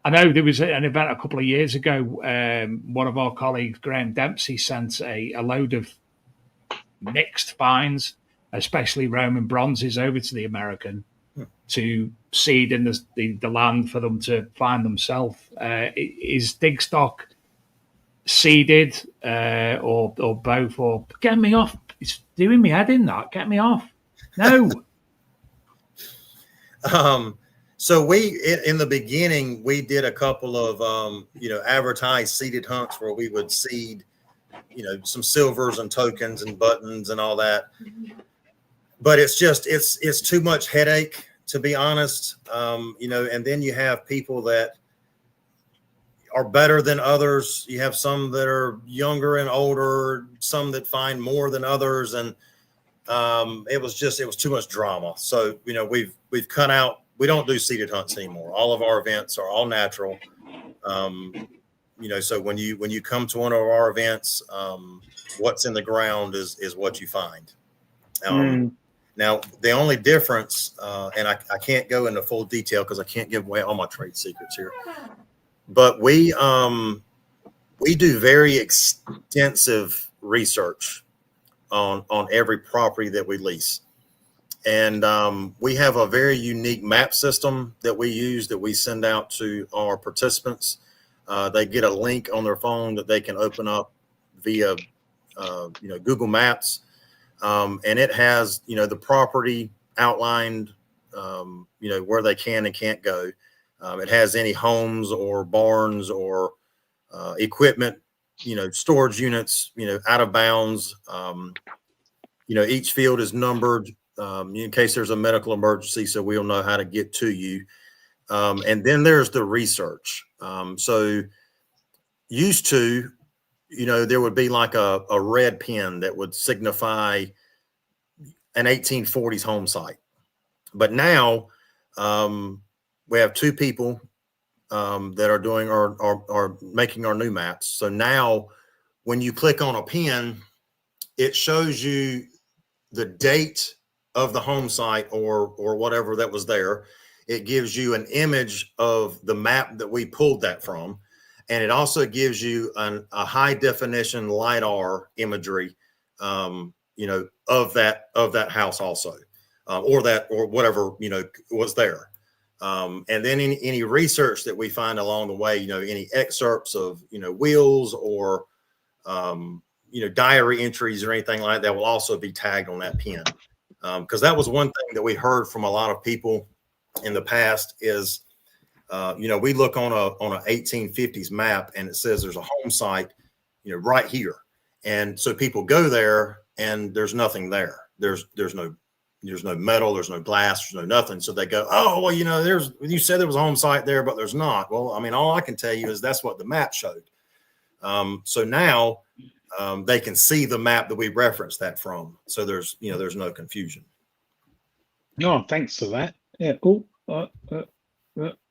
I know there was an event a couple of years ago. One of our colleagues, Graham Dempsey, sent a load of mixed finds, especially Roman bronzes, over to the American to seed in the land for them to find themselves. Is Digstock seeded or both? Or get me off! It's doing me head in that. Get me off! No. So in the beginning, we did a couple of advertised seeded hunts where we would seed, some silvers and tokens and buttons and all that. But it's too much headache, to be honest. And then you have people that are better than others. You have some that are younger and older, some that find more than others. And it was too much drama. So, we've cut out, we don't do seeded hunts anymore. All of our events are all natural. So when you come to one of our events, what's in the ground is what you find. Now, the only difference, and I can't go into full detail because I can't give away all my trade secrets here, but we do very extensive research on every property that we lease. And we have a very unique map system that we use that we send out to our participants. They get a link on their phone that they can open up via, Google Maps. And it has, the property outlined, where they can and can't go. It has any homes or barns or equipment, storage units, out of bounds. Each field is numbered in case there's a medical emergency, so we'll know how to get to you. And then there's the research. So used to, there would be like a red pin that would signify an 1840s home site. But now we have 2 people that are doing are making our new maps. So now when you click on a pin, it shows you the date of the home site or whatever that was there. It gives you an image of the map that we pulled that from. And it also gives you a high definition LiDAR imagery, of that house also, or whatever, was there. And then any research that we find along the way, any excerpts of, wheels or, diary entries or anything like that will also be tagged on that pin. Because that was one thing that we heard from a lot of people in the past is We look on a 1850s map and it says there's a home site, right here. And so people go there and there's nothing there. There's no metal, there's no glass, there's no nothing. So they go, oh, well, you said there was a home site there, but there's not. Well, I mean, all I can tell you is that's what the map showed. So now they can see the map that we referenced that from. So there's no confusion. Oh, thanks for that. Yeah. Oh,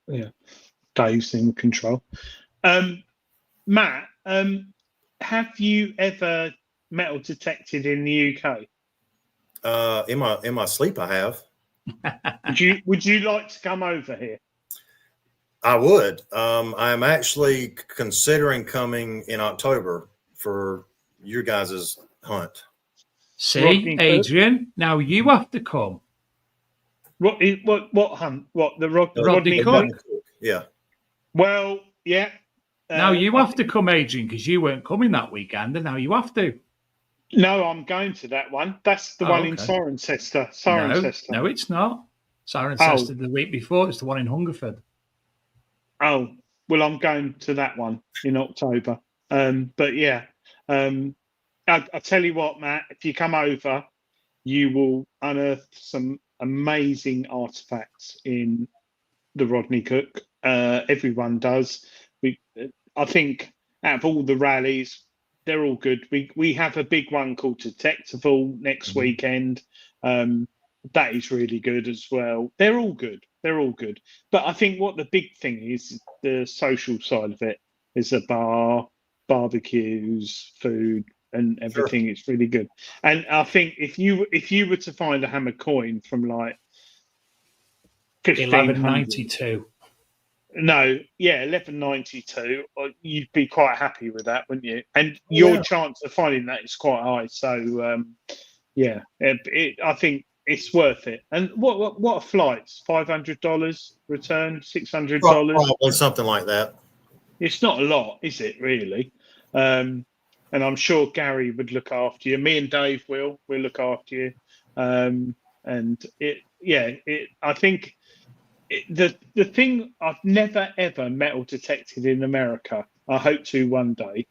yeah. Dave's in control. Matt, have you ever metal detected in the UK? In my sleep, I have. Would you like to come over here? I would. I'm actually considering coming in October for your guys' hunt. See, Adrian, now you have to come. What hunt? What, the Rodney Cook? Yeah. Well, yeah. Now you have to come, Adrian, because you weren't coming that weekend, and now you have to. No, I'm going to that one. That's the one in Cirencester. No, it's not. Cirencester the week before. It's the one in Hungerford. Oh, well, I'm going to that one in October. But yeah, I tell you what, Matt, if you come over, you will unearth some amazing artifacts in the Rodney Cook. Everyone does. I think out of all the rallies, they're all good. We have a big one called Detectival next weekend. That is really good as well. They're all good. But I think what the big thing is the social side of it. Is a bar, barbecues, food, and everything. Sure. It's really good. And I think if you were to find a hammer coin from like 1192. No, yeah, 1192. You'd be quite happy with that, wouldn't you? And your chance of finding that is quite high. So, I think it's worth it. And what are flights? $500 return, $600. Probably something like that. It's not a lot, is it? Really? And I'm sure Gary would look after you. Me and Dave will look after you. I think. The thing I've never ever metal detected in America, I hope to one day,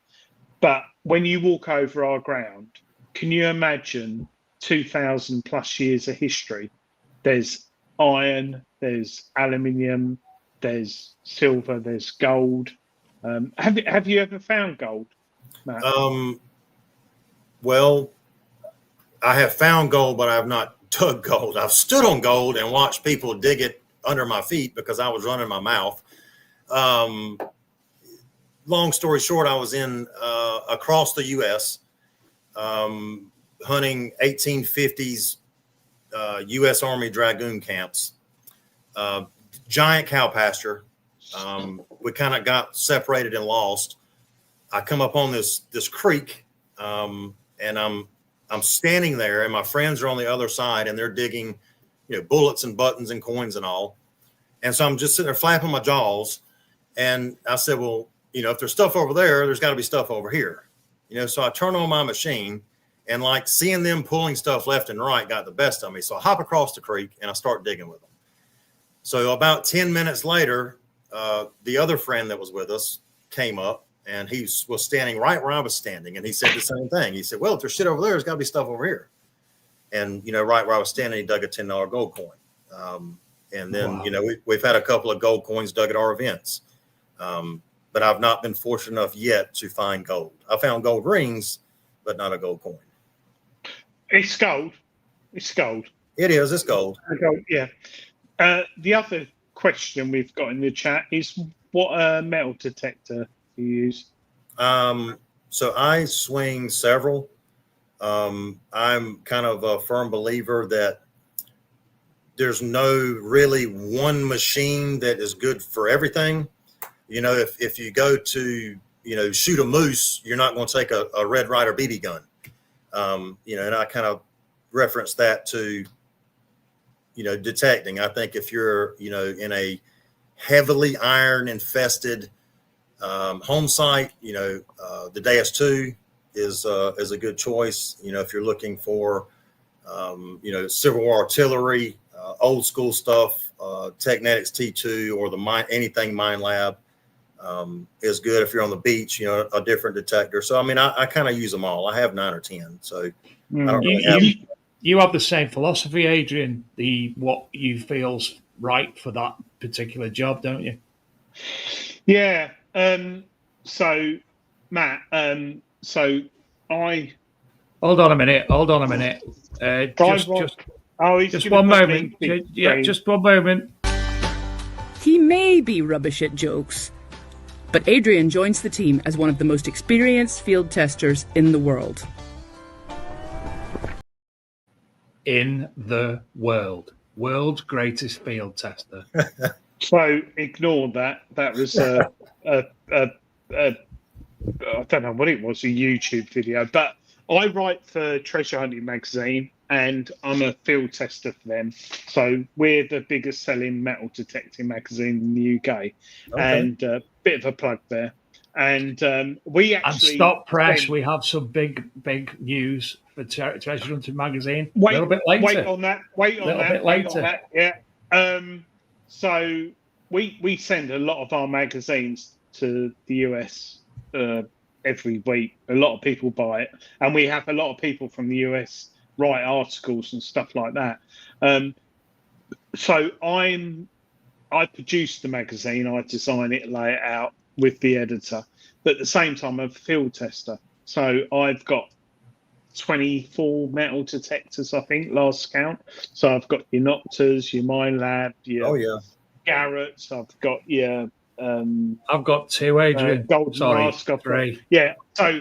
but when you walk over our ground, can you imagine 2,000 plus years of history? There's iron, there's aluminium, there's silver, there's gold. Have you ever found gold, Matt? Well, I have found gold, but I have not dug gold. I've stood on gold and watched people dig it under my feet because I was running my mouth. Long story short, I was in across the U.S. Hunting 1850s U.S. Army Dragoon camps, giant cow pasture. We kind of got separated and lost. I come up on this creek, and I'm standing there, and my friends are on the other side, and they're digging, bullets and buttons and coins and all. And so I'm just sitting there flapping my jaws. And I said, well, if there's stuff over there, there's got to be stuff over here. So I turn on my machine, and like seeing them pulling stuff left and right got the best of me. So I hop across the creek and I start digging with them. So about 10 minutes later, the other friend that was with us came up, and he was standing right where I was standing. And he said the same thing. He said, well, if there's shit over there, there's got to be stuff over here. And, right where I was standing, he dug a $10 gold coin. And then, we've had a couple of gold coins dug at our events. But I've not been fortunate enough yet to find gold. I found gold rings, but not a gold coin. It's gold. It's gold. It is. It's gold. Yeah. The other question we've got in the chat is what metal detector do you use? So I swing several. I'm kind of a firm believer that there's no really one machine that is good for everything. If you go to, shoot a moose, you're not going to take a Red Ryder BB gun. And I kind of reference that to, detecting. I think if you're, in a heavily iron infested home site, the Deus 2 is a good choice. If you're looking for, Civil War artillery, old school stuff, Technetics T2 or anything Mind Lab is good. If you're on the beach, a different detector. So, I mean, I kind of use them all. I have 9 or 10. So I don't really have... You have the same philosophy, Adrian, what you feel's right for that particular job, don't you? Yeah. So, Matt, so I... Hold on a minute. Just one moment. Just one moment. He may be rubbish at jokes, but Adrian joins the team as one of the most experienced field testers in the world. In the world. World's greatest field tester. So ignore that. That was I don't know what it was, a YouTube video. But I write for Treasure Hunting magazine, and I'm a field tester for them. So we're the biggest selling metal detecting magazine in the UK. Okay. And a bit of a plug there. And we actually... And stop press, we have some big news for Treasure Hunting magazine. A little bit later. Wait on that. Yeah. So we send a lot of our magazines to the US every week. A lot of people buy it. And we have a lot of people from the US write articles and stuff like that. So I produce the magazine, I design it, lay it out with the editor, but at the same time I'm a field tester. So I've got 24 metal detectors, I think, last count. So I've got your Noctas, your Mind Lab, your Garrett's, I've got your I've got 2, Adrian. Golden Mask, 3. Yeah. So,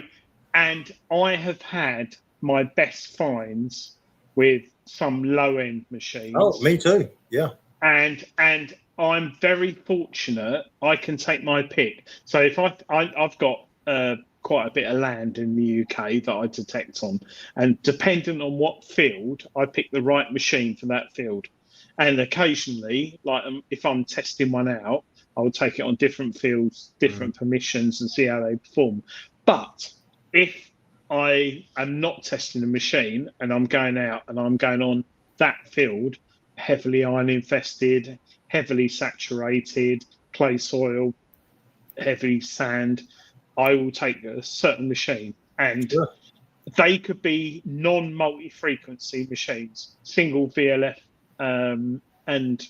and I have had my best finds with some low-end machines. Oh, me too. Yeah. And I'm very fortunate. I can take my pick. So if I've got quite a bit of land in the UK that I detect on, and depending on what field, I pick the right machine for that field. And occasionally, like if I'm testing one out, I will take it on different fields, different permissions, and see how they perform. But if I am not testing a machine and I'm going out and I'm going on that field, heavily iron infested, heavily saturated, clay soil, heavy sand, I will take a certain machine. And they could be non-multi-frequency machines, single VLF, and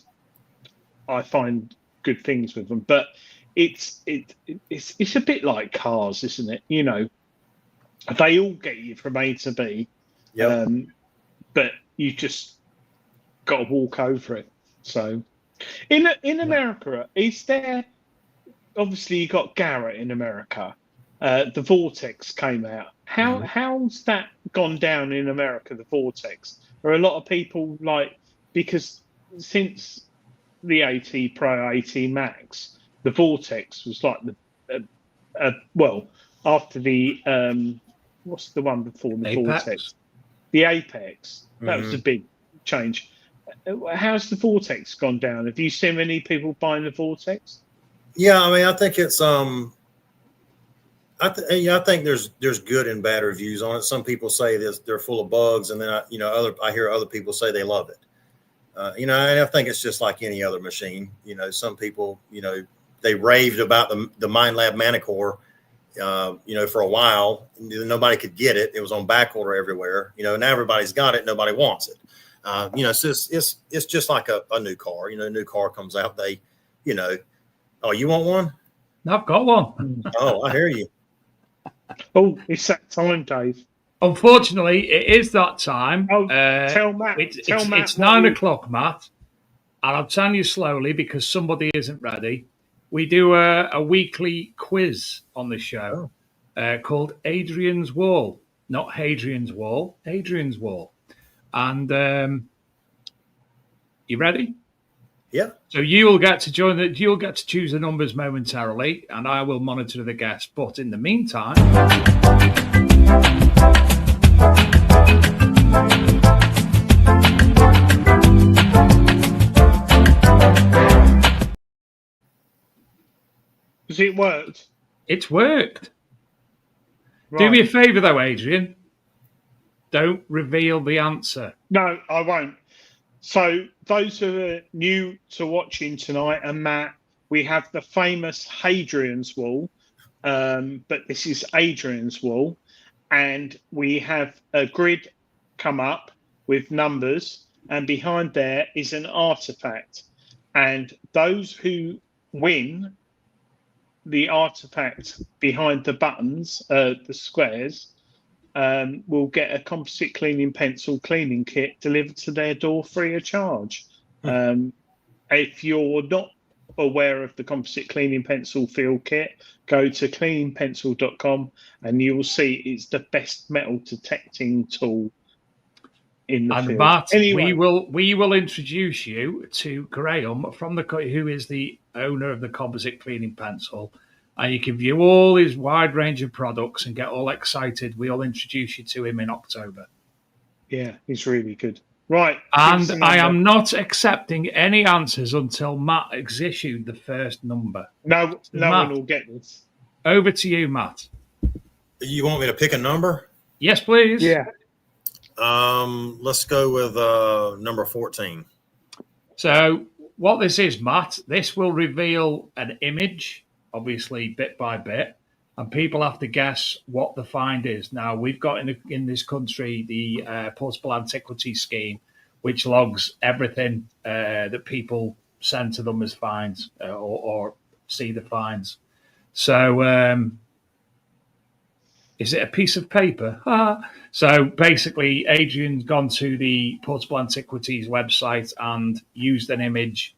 I find good things with them. But it's a bit like cars, isn't it? You know, they all get you from A to B, but you just got to walk over it. So in America, is there, obviously you got Garrett in America, the Vortex came out. How's that gone down in America, the Vortex? Are a lot of people like, because since the AT Pro, AT Max, the Vortex was like well, after the what's the one before the Apex? Vortex? The Apex. That was a big change. How's the Vortex gone down? Have you seen many people buying the Vortex? Yeah, I mean, I think it's I think there's good and bad reviews on it. Some people say they're full of bugs, and then I hear other people say they love it. And I think it's just like any other machine. Some people, they raved about the Mind Lab Manicore, for a while. Nobody could get it. It was on back order everywhere. Now everybody's got it. Nobody wants it. So it's just like a new car. A new car comes out. They, oh, you want one? I've got one. Oh, I hear you. Oh, it's that time, Dave. Unfortunately, it is that time. Oh, tell Matt. It's 9 o'clock, Matt. And I'm telling you slowly because somebody isn't ready. We do a weekly quiz on the show called Adrian's Wall. Not Hadrian's Wall, Adrian's Wall. And you ready? Yeah. So you'll get to you'll get to choose the numbers momentarily, and I will monitor the guests. But in the meantime, has it worked? It's worked. Right. Do me a favour though, Adrian. Don't reveal the answer. No, I won't. So those who are new to watching tonight, and Matt, we have the famous Hadrian's Wall, but this is Adrian's Wall, and we have a grid come up with numbers, and behind there is an artifact, and those who win the artifact behind the buttons, the squares, will get a composite cleaning pencil cleaning kit delivered to their door free of charge. If you're not aware of the composite cleaning pencil field kit, go to cleaningpencil.com and you will see it's the best metal detecting tool in the field. Matt, anyway, we will introduce you to Graham who is the owner of the composite cleaning pencil. And you can view all his wide range of products and get all excited. We'll introduce you to him in October. Yeah, he's really good. Right. And I am not accepting any answers until Matt has issued the first number. No Matt, one will get this. Over to you, Matt. You want me to pick a number? Yes, please. Yeah. Let's go with number 14. So what this is, Matt, this will reveal an image, obviously bit by bit, and people have to guess what the find is. Now, we've got in this country the Portable Antiquity Scheme, which logs everything that people send to them as finds or see the finds. So is it a piece of paper? So basically, Adrian's gone to the Portable Antiquities website and used an image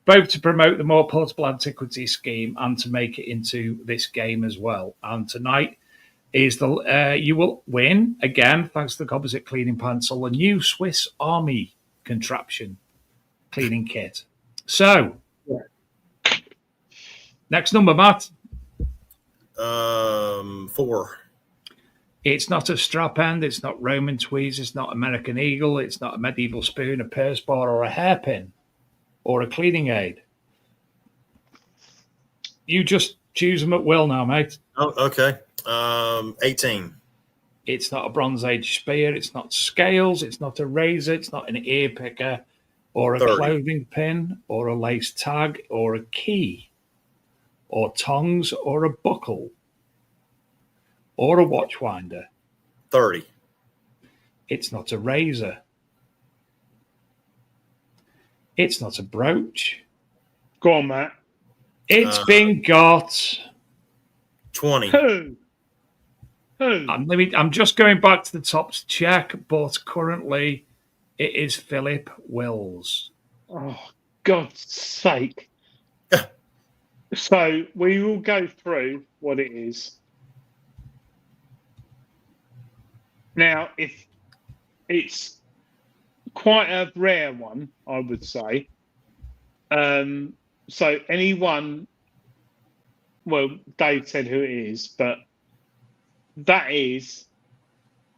both to promote the more Portable Antiquity Scheme and to make it into this game as well. And tonight is you will win, again, thanks to the composite cleaning pencil, a new Swiss Army contraption cleaning kit. So, next number, Matt. 4. It's not a strap end, it's not Roman tweeze, it's not American Eagle, it's not a medieval spoon, a purse bar, or a hairpin, or a cleaning aid. You just choose them at will now, mate. Oh, okay. 18. It's not a Bronze Age spear. It's not scales. It's not a razor. It's not an ear picker or a 30. clothing pin or a lace tag or a key or tongs or a buckle or a watch winder. 30. It's not a razor. It's not a brooch. Go on, Matt. It's been got. 20. Who? I'm just going back to the top to check, but currently it is Philip Wills. Oh, God's sake. So we will go through what it is. Now, if it's quite a rare one, I would say. So anyone, well, Dave said who it is, but that is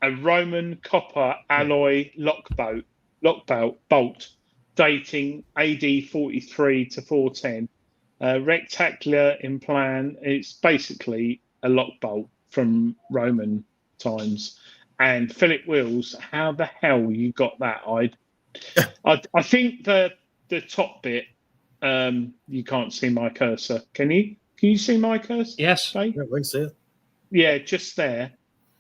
a Roman copper alloy lock bolt dating AD 43 to 410. Rectangular in plan. It's basically a lock bolt from Roman times. And Philip Wills, how the hell you got that? I think the top bit, you can't see my cursor. Can you? Can you see my cursor? Yes. Yeah, we can see it. Yeah, just there.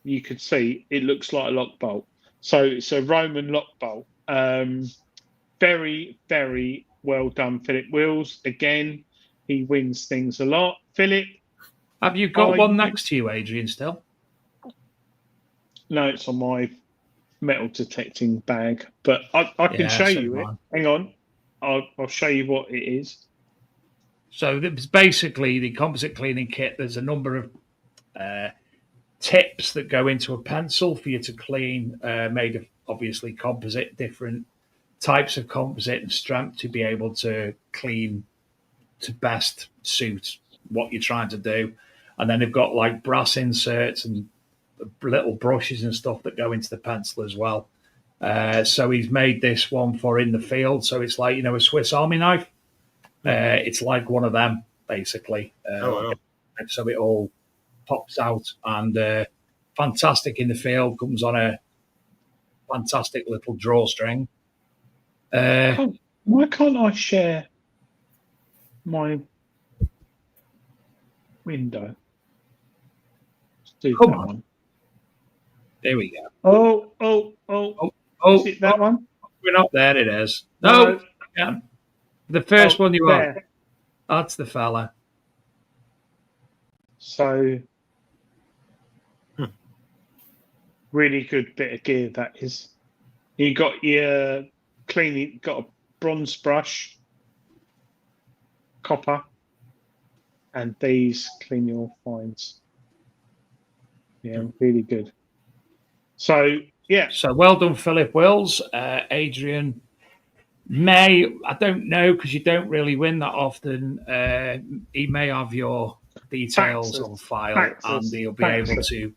You could see it looks like a lock bolt. So it's a Roman lock bolt. Very, very well done, Philip Wills. Again, he wins things a lot. Philip, have you got one next to you, Adrian, still? No, it's on my metal detecting bag, but I can show you it. Hang on. I'll show you what it is. So it's basically the composite cleaning kit. There's a number of tips that go into a pencil for you to clean, made of obviously composite, different types of composite and strength to be able to clean to best suit what you're trying to do. And then they've got like brass inserts and little brushes and stuff that go into the pencil as well. So he's made this one for in the field. So it's like, a Swiss Army knife. It's like one of them, basically. Wow. So it all pops out and fantastic in the field. Comes on a fantastic little drawstring. Why can't I share my window? Let's do Come that on. one. There we go. Oh. Is it that one? We're not there. It is. No. Yeah. The first one you are. there. That's the fella. So, really good bit of gear that is. You got your cleaning, got a bronze brush, copper, and these clean your finds. Yeah, really good. So, yeah. So well done, Philip Wills. Adrian may, I don't know, because you don't really win that often. He may have your details on file, and he'll be able to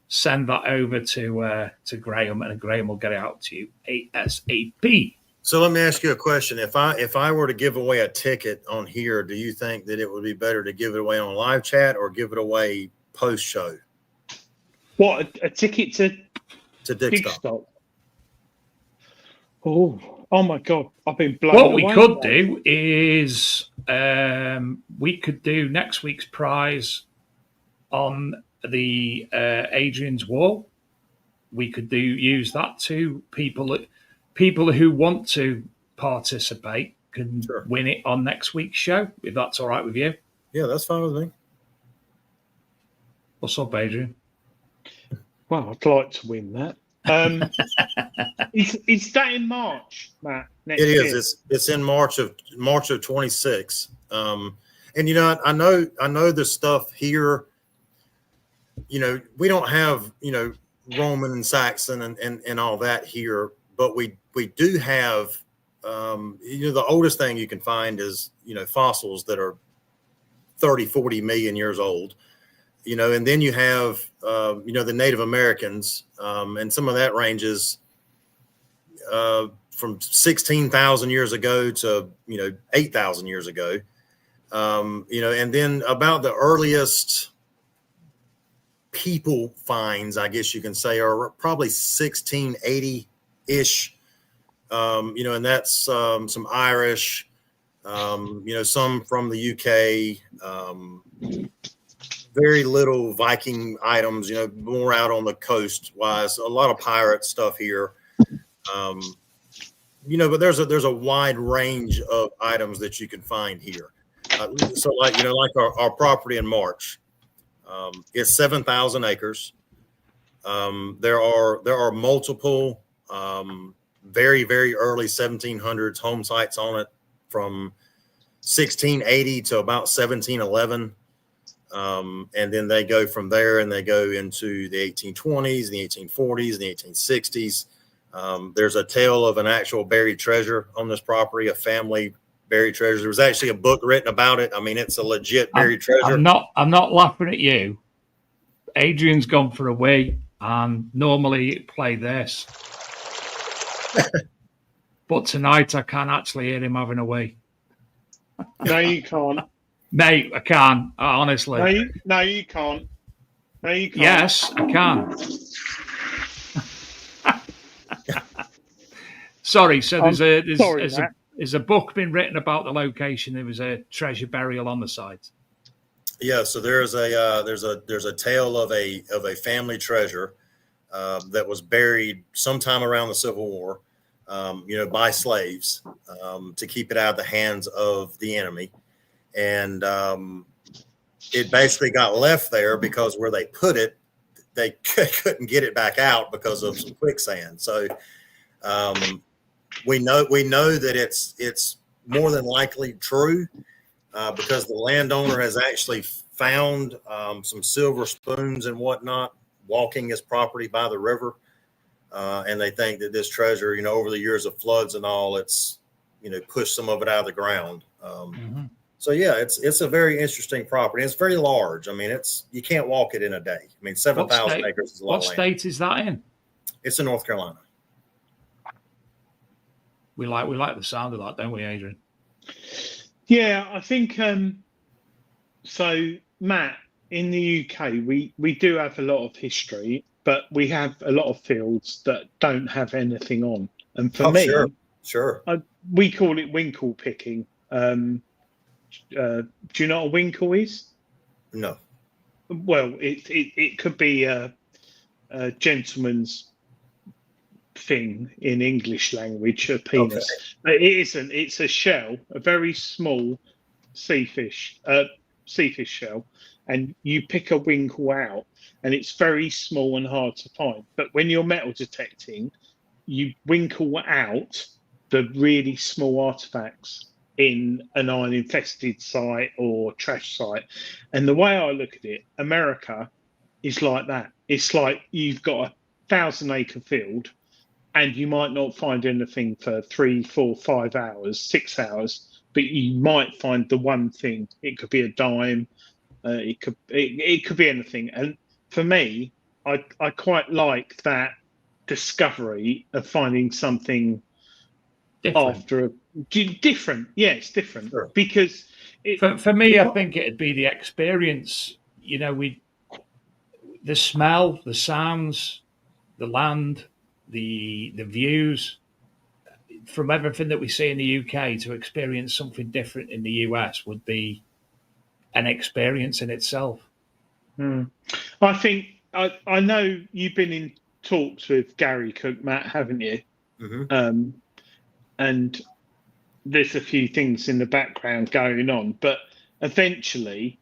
send that over to Graham, and Graham will get it out to you ASAP. So let me ask you a question. If I were to give away a ticket on here, do you think that it would be better to give it away on live chat or give it away post show? What, a ticket to Digstock? Oh my God! I've been blown What we away could do is we could do next week's prize on the Adrian's wall. We could use that to people who want to participate can win it on next week's show, if that's all right with you. Yeah, that's fine with me. What's up, Adrian? Well, I'd like to win that. Is that in March, Matt? Next It is. year? It's in March of 26. And I know the stuff here. We don't have Roman and Saxon and all that here, but we do have the oldest thing you can find is fossils that are 30, 40 million years old. And then you have, the Native Americans, and some of that ranges from 16,000 years ago to, 8,000 years ago. And then about the earliest people finds, I guess you can say, are probably 1680-ish, and that's some Irish, some from the UK, very little Viking items, more out on the coast wise, a lot of pirate stuff here. But there's a wide range of items that you can find here. So like our property in March, it's 7,000 acres. There are multiple, very, very early 1700s home sites on it from 1680 to about 1711. And then they go from there and they go into the 1820s, the 1840s, the 1860s. There's a tale of an actual buried treasure on this property, a family buried treasure. There was actually a book written about it. I mean, it's a legit buried treasure. I'm not laughing at you. Adrian's gone for a wee, and normally play this. But tonight I can actually hear him having a wee. No, you can't. Mate, I can, honestly. No, you can't. No, you can't. Yes, I can. Sorry, so there's a book been written about the location. There was a treasure burial on the site. Yeah, so there's a tale of a family treasure that was buried sometime around the Civil War, by slaves to keep it out of the hands of the enemy. And it basically got left there because where they put it, they couldn't get it back out because of some quicksand. So we know that it's more than likely true because the landowner has actually found some silver spoons and whatnot walking his property by the river. And they think that this treasure, over the years of floods and all, it's, pushed some of it out of the ground. So yeah, it's a very interesting property. It's very large. I mean, you can't walk it in a day. I mean, 7,000 acres is a lot of land. What state is that in? It's in North Carolina. We like the sound of that, don't we, Adrian? Yeah, I think so. Matt, in the UK, we do have a lot of history, but we have a lot of fields that don't have anything on. And for me, Sure. We call it winkle picking. Do you know what a winkle is? No. Well, it could be a gentleman's thing in English language, a penis. Okay. But it isn't. It's a shell, a very small seafish shell, and you pick a winkle out, and it's very small and hard to find. But when you're metal detecting, you winkle out the really small artifacts in an iron infested site or trash site. And the way I look at it, America is like that. It's like you've got 1,000-acre field and you might not find anything for 3, 4, 5 hours, 6 hours, but you might find the one thing. It could be a dime. It could be anything. And for me, I quite like that discovery of finding something different. Yeah, it's different. Sure. Because for me, I think it'd be the experience. You know, the smell, the sounds, the land, the views, from everything that we see in the UK, to experience something different in the US would be an experience in itself. I think I know you've been in talks with Gary Cook, Matt, haven't you? Mm-hmm. And there's a few things in the background going on, but eventually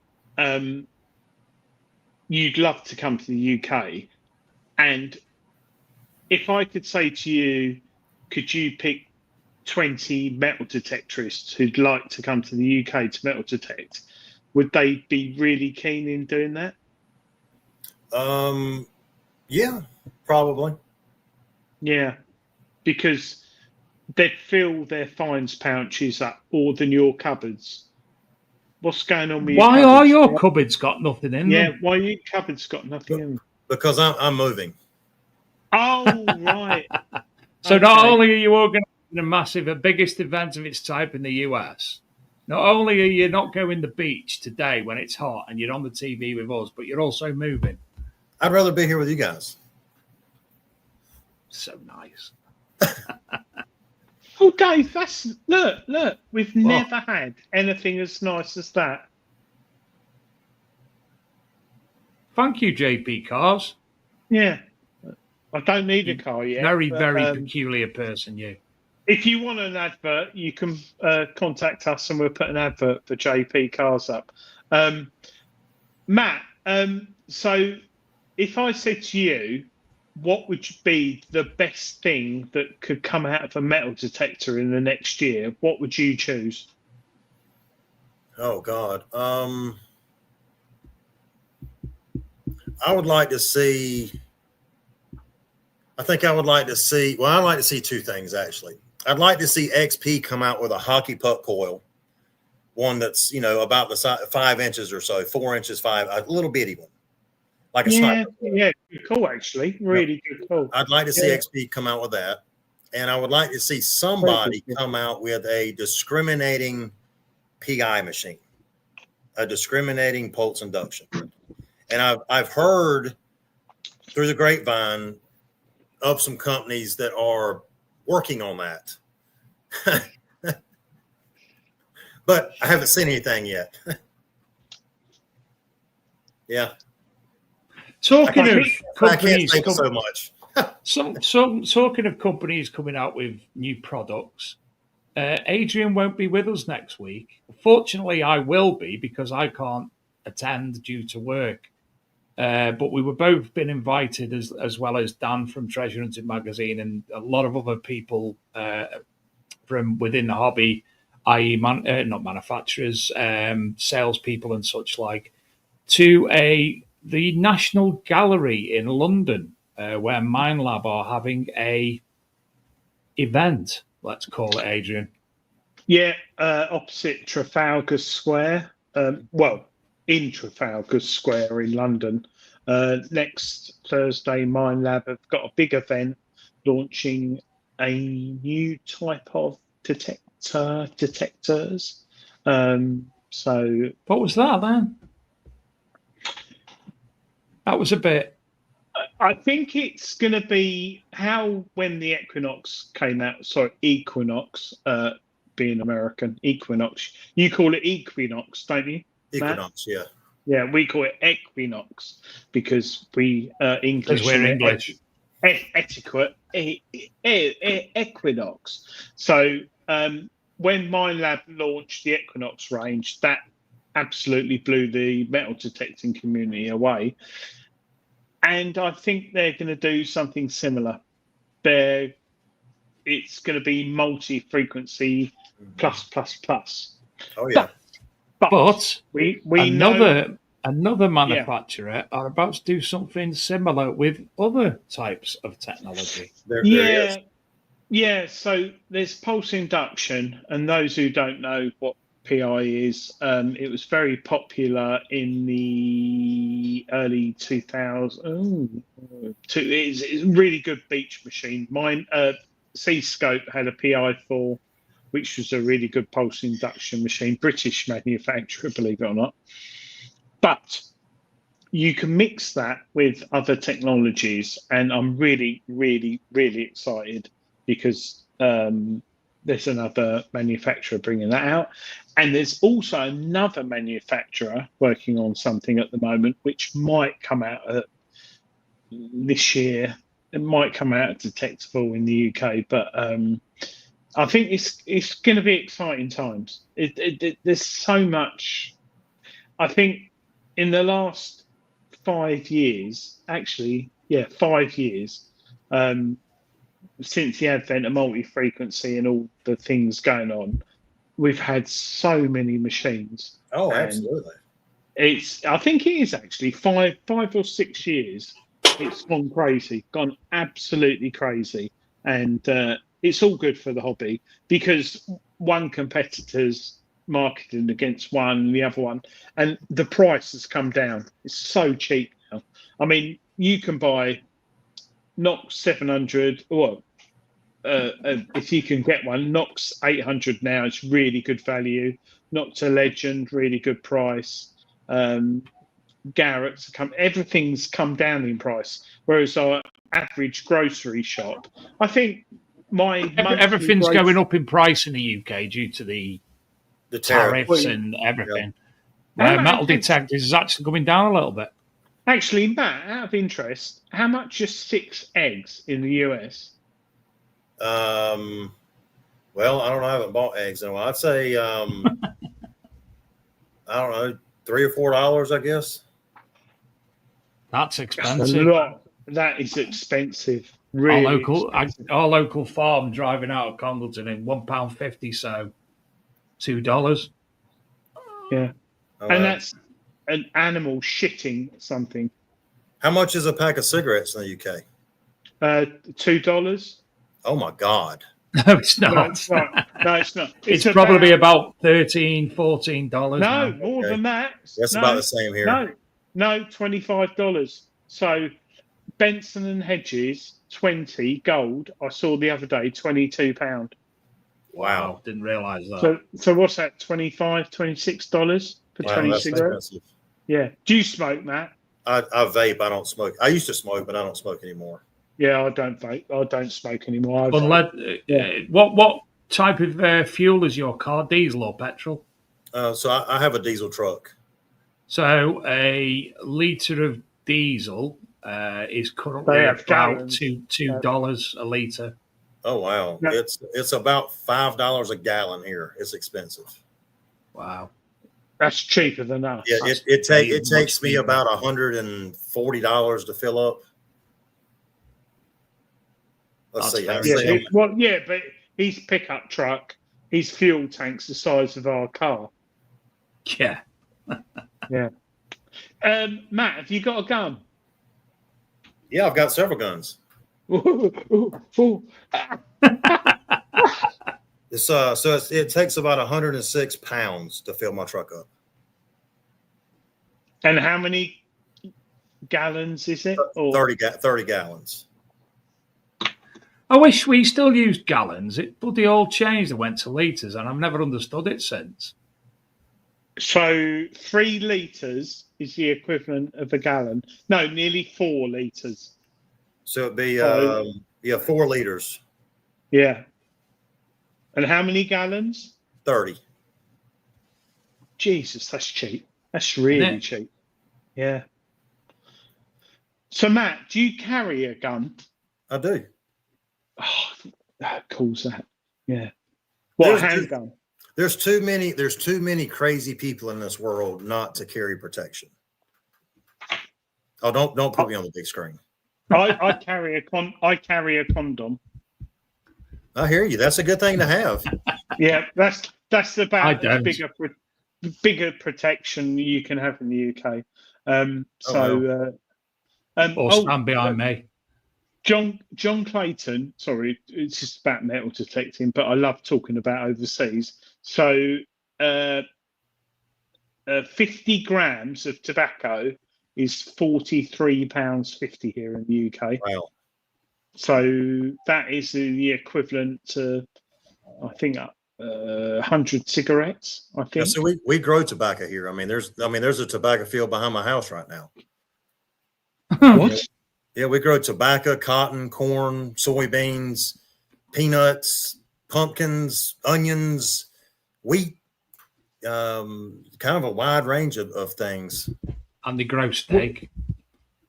you'd love to come to the UK. And if I could say to you, could you pick 20 metal detectorists who'd like to come to the UK to metal detect, would they be really keen in doing that? Yeah, probably. Yeah, because they'd fill their finds pouches up more than your cupboards. What's going on with your Why cupboards? are your cupboards got nothing in them? Yeah, why are your cupboards got nothing in them? Because I'm moving. Oh, right. So not only are you organising a biggest event of its type in the US, not only are you not going to the beach today when it's hot and you're on the TV with us, but you're also moving. I'd rather be here with you guys. So nice. Oh, Dave, look. We've never had anything as nice as that. Thank you, JP Cars. Yeah. I don't need a car yet. Very peculiar person, you. If you want an advert, you can contact us and we'll put an advert for JP Cars up. Matt, so if I said to you, what would be the best thing that could come out of a metal detector in the next year? What would you choose? Oh, God. I would like to see... I'd like to see two things, actually. I'd like to see XP come out with a hockey puck coil, one that's, about the size, 5 inches or so, 4 inches, a little bitty one, like a sniper. Yeah, good call, actually. Really good call. I'd like to see XP come out with that. And I would like to see somebody come out with a discriminating PI machine, a discriminating pulse induction. And I've heard through the grapevine of some companies that are working on that. But I haven't seen anything yet. Yeah. Talking of I companies, can't say so much. Talking of companies coming out with new products, Adrian won't be with us next week. Fortunately, I will be, because I can't attend due to work. But we were both been invited, as well as Dan from Treasure Hunting Magazine and a lot of other people from within the hobby, i.e. not manufacturers, salespeople and such like, to the National Gallery in London, where Minelab are having a event. Let's call it, Adrian. Yeah, opposite Trafalgar Square. In Trafalgar Square in London. Next Thursday, Minelab have got a big event launching a new type of detectors. So what was that then? That was a bit. I think it's going to be how when the Equinox came out. Sorry, Equinox, being American, Equinox. You call it Equinox, don't you, Matt? Equinox, yeah. Yeah, we call it Equinox because we English. Because we're English. Etiquette, Equinox. So when Minelab launched the Equinox range, that absolutely blew the metal detecting community away. And I think they're going to do something similar. It's going to be multi-frequency plus. Oh yeah. But we know another manufacturer are about to do something similar with other types of technology. There is. Yeah. So there's pulse induction, and those who don't know what PI is, it was very popular in the early 2000s. It's a really good beach machine. Mine, Seascope had a PI4, which was a really good pulse induction machine, British manufacturer, believe it or not. But you can mix that with other technologies, and I'm really, really, really excited because there's another manufacturer bringing that out. And there's also another manufacturer working on something at the moment, which might come out this year. It might come out at Detectable in the UK, but I think it's going to be exciting times. There's so much. I think in the last 5 years, 5 years, since the advent of multi-frequency and all the things going on, we've had so many machines. Oh, absolutely. I think it is actually 5 or 6 years. It's gone crazy, gone absolutely crazy. And it's all good for the hobby because one competitor's marketing against one, the other one, and the price has come down. It's so cheap now. I mean, you can buy Nox 700, or if you can get one, Nox 800 now, it's really good value. Nox a Legend, really good price. Garrett's everything's come down in price, whereas our average grocery shop, I think everything's going up in price in the UK due to the tariffs and everything. Metal detectors is actually coming down a little bit. Actually, Matt, out of interest, how much are 6 eggs in the US? Well, I don't know. I haven't bought eggs in a while. I'd say, I don't know, $3 or $4, I guess. That's expensive. That is expensive. Really, our local farm driving out of Congleton in £1.50, so $2. Yeah, and that's an animal shitting something. How much is a pack of cigarettes in the UK? $2. Oh my God! No, it's not. No, it's not. It's probably about $13, $14. No, now. more than that. That's about the same here. No, $25. So Benson and Hedges 20 gold. I saw the other day £22. Wow, didn't realise that. So what's that? $25, $26 for 20 cigarettes? Expensive. Yeah. Do you smoke, Matt? I vape. I don't smoke. I used to smoke, but I don't smoke anymore. Yeah, I don't vape. I don't smoke anymore. What type of fuel is your car? Diesel or petrol? So I have a diesel truck. So a litre of diesel is currently about $2 a litre. Oh wow! Yeah. It's about $5 a gallon here. It's expensive. Wow, that's cheaper than us. Yeah, it takes me about $140 to fill up. Let's see. But his pickup truck, his fuel tank's the size of our car. Yeah. Yeah. Matt, have you got a gun? Yeah, I've got several guns. It takes about 106 pounds to fill my truck up. And how many gallons is it? 30 gallons. I wish we still used gallons. But they all changed. They went to litres, and I've never understood it since. So 3 litres is the equivalent of a gallon. No, nearly 4 litres. So it'd be 4 liters. Yeah. And how many gallons? 30. Jesus, that's cheap. That's really cheap. Yeah. So Matt, do you carry a gun? I do. Oh, that calls that. Yeah. What, a handgun? There's too many crazy people in this world not to carry protection. Oh, don't put me on the big screen. I carry a condom. I hear you. That's a good thing to have. Yeah, that's about the bigger protection you can have in the UK. Or stand behind me. John Clayton, sorry, it's just about metal detecting, but I love talking about overseas. So 50 grams of tobacco is £43.50 here in the UK. Wow. So that is the equivalent to, I think, 100 cigarettes, I think. Yeah, so we grow tobacco here. I mean, there's a tobacco field behind my house right now. What? Yeah, we grow tobacco, cotton, corn, soybeans, peanuts, pumpkins, onions, wheat, kind of a wide range of things. And they grow steak.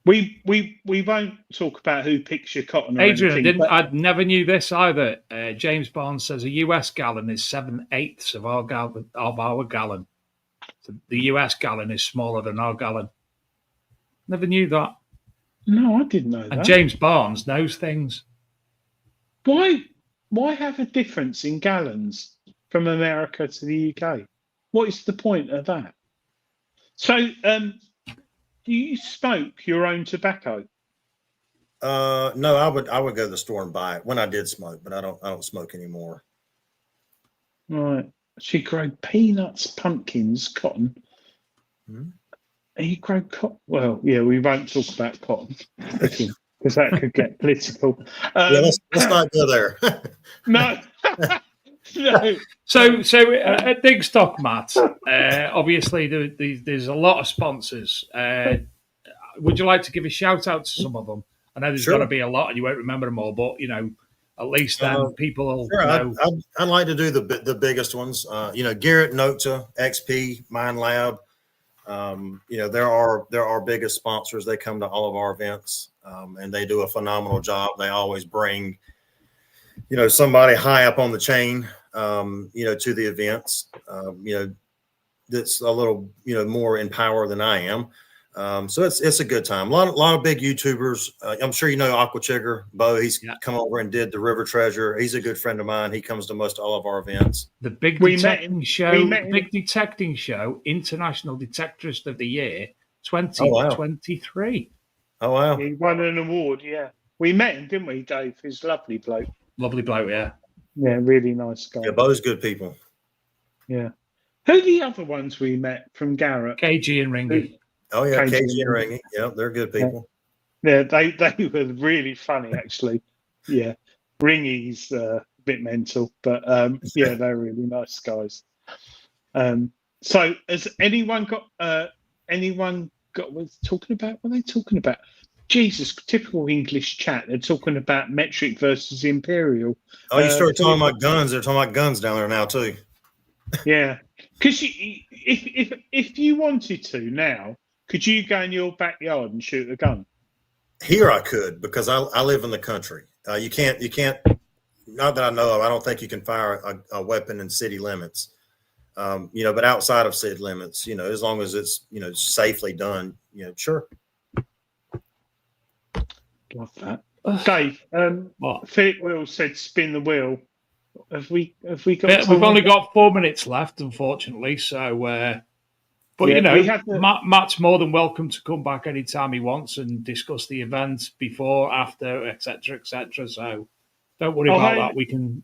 We won't talk about who picks your cotton. Or Adrian, anything, I never knew this either. James Barnes says a US gallon is 7/8 of our gallon. So the US gallon is smaller than our gallon. Never knew that. No, I didn't know that. And James Barnes knows things. Why have a difference in gallons from America to the UK? What is the point of that? So, do you smoke your own tobacco? No, I would go to the store and buy it when I did smoke, but I don't smoke anymore. Right. She grow peanuts, pumpkins, cotton. Mm-hmm. You grow cotton? Well, yeah, we won't talk about cotton because that could get political. Yeah, let's not go there. No. No. So at Digstock, Matt, obviously there's a lot of sponsors. Would you like to give a shout out to some of them? I know there's got to be a lot, and you won't remember them all, but at least then people will know. I'd like to do the biggest ones. Garrett, Nota, XP, Mind Lab. There are our biggest sponsors. They come to all of our events, and they do a phenomenal job. They always bring, somebody high up on the chain, to the events, that's a little, more in power than I am. So it's a good time. A lot of big YouTubers. I'm sure Aqua Chigger, Bo. He's come over and did the River Treasure. He's a good friend of mine. He comes to most all of our events. The Big Detecting Show, International Detectorist of the Year, 2023. Oh wow! He won an award. Yeah, we met him, didn't we, Dave? He's a lovely bloke. Lovely bloke, yeah. Yeah, really nice guy. Yeah, Bo's good people. Yeah. Who are the other ones we met from Garrett? KG and Ringy. Oh yeah, KG and Ringy. Yeah, they're good people. Yeah, they were really funny actually. Yeah, Ringy's a bit mental, but yeah, they're really nice guys. So has anyone got what they're talking about? What are they talking about? Jesus, typical English chat. They're talking about metric versus imperial. Oh, you started talking about guns. They're talking about guns down there now too. Yeah, because if you wanted to now, could you go in your backyard and shoot a gun? Here I could, because I live in the country. You can't. Not that I know of. I don't think you can fire a weapon in city limits. But outside of city limits, as long as it's safely done, sure. Love that. Dave, Philip Will said spin the wheel. Have we got We've only got 4 minutes left, unfortunately. So, Matt's more than welcome to come back anytime he wants and discuss the event before, after, etc., etc. So don't worry about that. We can.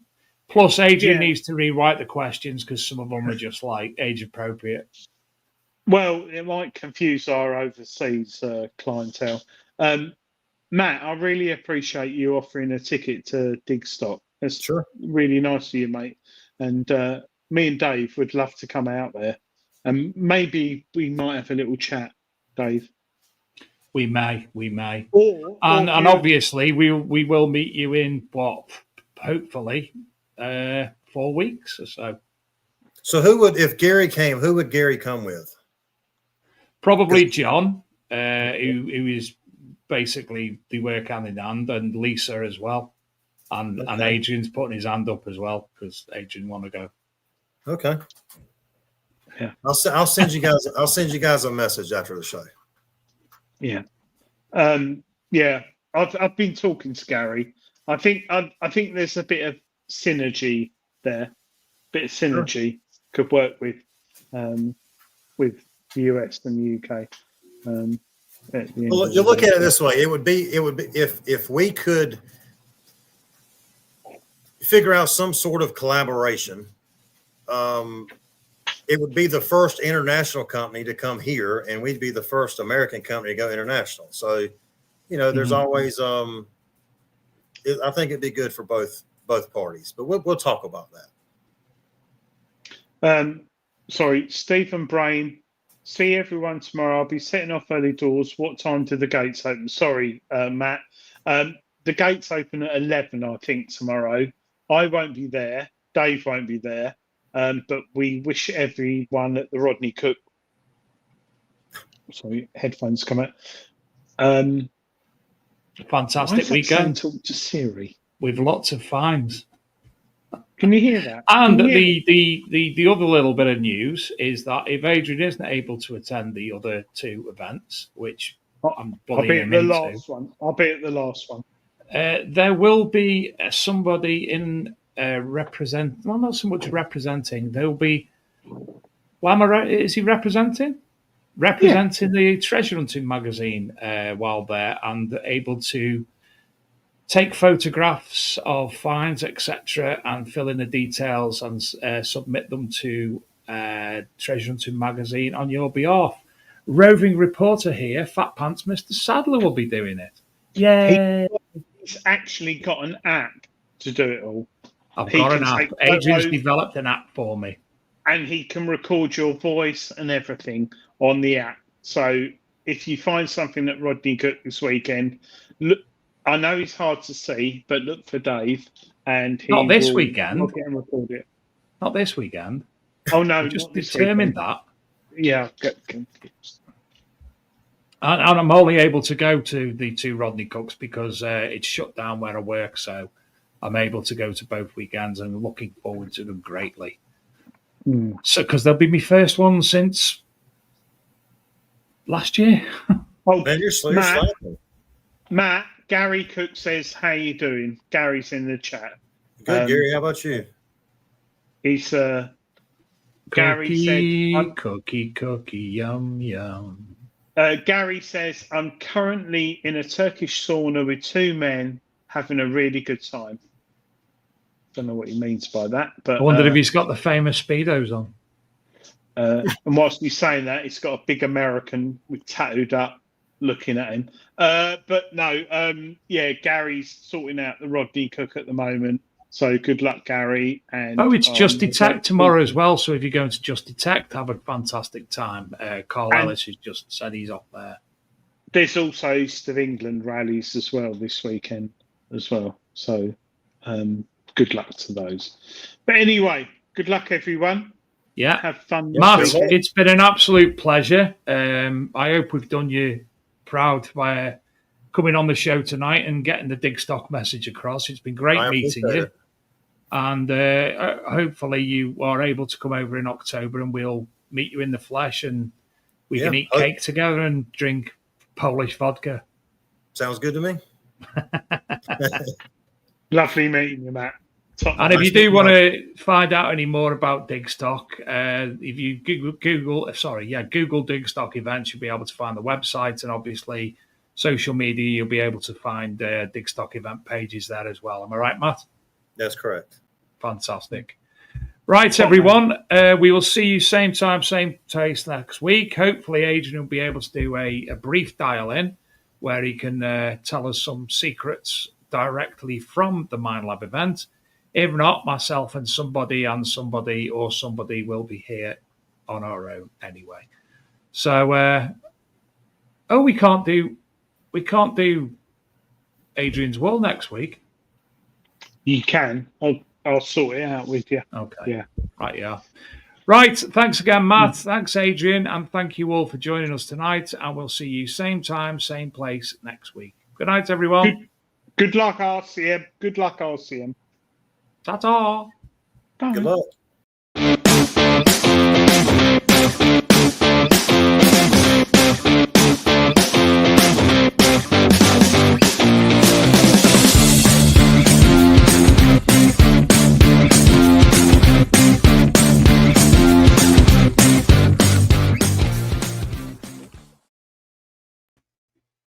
Plus, Adrian needs to rewrite the questions because some of them are just like age appropriate. Well, it might confuse our overseas clientele. Matt, I really appreciate you offering a ticket to Digstock. That's really nice of you, mate. And me and Dave would love to come out there. And maybe we might have a little chat, Dave. We may. And Obviously we will meet you in hopefully 4 weeks or so. So if Gary came, who would Gary come with? Probably John, who is basically the work hand in hand, and Lisa as well. And Adrian's putting his hand up as well because Adrian want to go. Okay. Yeah. I'll send you guys. I'll send you guys a message after the show. Yeah. Yeah. I've been talking to Gary. I think there's a bit of synergy there. Bit of synergy could work with the US and the UK. Well, you look at it this way: it would be if we could figure out some sort of collaboration. It would be the first international company to come here, and we'd be the first American company to go international. So, there's always. I think it'd be good for both parties, but we'll talk about that. Sorry, Stephen Brain. See everyone tomorrow. I'll be setting off early doors. What time do the gates open? Sorry, Matt. The gates open at 11, I think, tomorrow. I won't be there. Dave won't be there. But we wish everyone at the Rodney Cook. Sorry, headphones come out. Fantastic weekend. Talk to Siri with lots of finds. Can you hear that? And the other little bit of news is that if Adrian isn't able to attend the other two events, which I'm bullying him into, I'll be at the last one. There will be somebody in. Not so much representing. There'll be. Is he representing? The treasure hunting magazine while there, and able to take photographs of finds, etc., and fill in the details and submit them to treasure hunting magazine on your behalf. Roving reporter here, Fat Pants Mr. Sadler, will be doing it. Yay! He's actually got an app to do it all. I've got an app. Adrian's developed an app for me. And he can record your voice and everything on the app. So if you find something at Rodney Cook this weekend, look. I know it's hard to see, but look for Dave. And he not this weekend. Look and record it. Not this weekend. Oh no, just determined that. Yeah, get confused. And I'm only able to go to the two Rodney Cooks because it's shut down where I work. So I'm able to go to both weekends and looking forward to them greatly. So, because they'll be my first one since last year. Man, you're slapping. Matt, Gary Cook says, how you doing? Gary's in the chat. Good, Gary. How about you? He's Gary said, cookie, yum, yum. Gary says, I'm currently in a Turkish sauna with two men having a really good time. Don't know what he means by that, but I wondered if he's got the famous Speedos on. And whilst he's saying that, he's got a big American with tattooed up looking at him. But no, Gary's sorting out the Rodney Cook at the moment. So good luck, Gary. And it's Just Detect tomorrow as well. So if you're going to Just Detect, have a fantastic time. Carl Ellis has just said he's off there. There's also East of England rallies as well this weekend as well. So good luck to those. But anyway, good luck, everyone. Yeah. Have fun. Matt, it's been an absolute pleasure. I hope we've done you proud by coming on the show tonight and getting the Digstock message across. It's been great meeting you. And hopefully you are able to come over in October and we'll meet you in the flesh and we can eat cake together and drink Polish vodka. Sounds good to me. Lovely meeting you, Matt. And if you do want to find out any more about Digstock, if you Google Digstock events, you'll be able to find the website, and obviously social media, you'll be able to find Digstock event pages there as well. Am I right, Matt? That's correct. Fantastic. Right, everyone. We will see you same time, same place next week. Hopefully, Adrian will be able to do a brief dial-in where he can tell us some secrets directly from the Mind Lab event. If not, myself and somebody will be here on our own anyway. So, we can't do Adrian's World next week. You can. I'll sort it out with you. Okay. Yeah. Right. Yeah. Right. Thanks again, Matt. Thanks, Adrian, and thank you all for joining us tonight. And we'll see you same time, same place next week. Good night, everyone. Good luck, RCM. Good luck, RCM. Ta-ta. Bye. Good luck.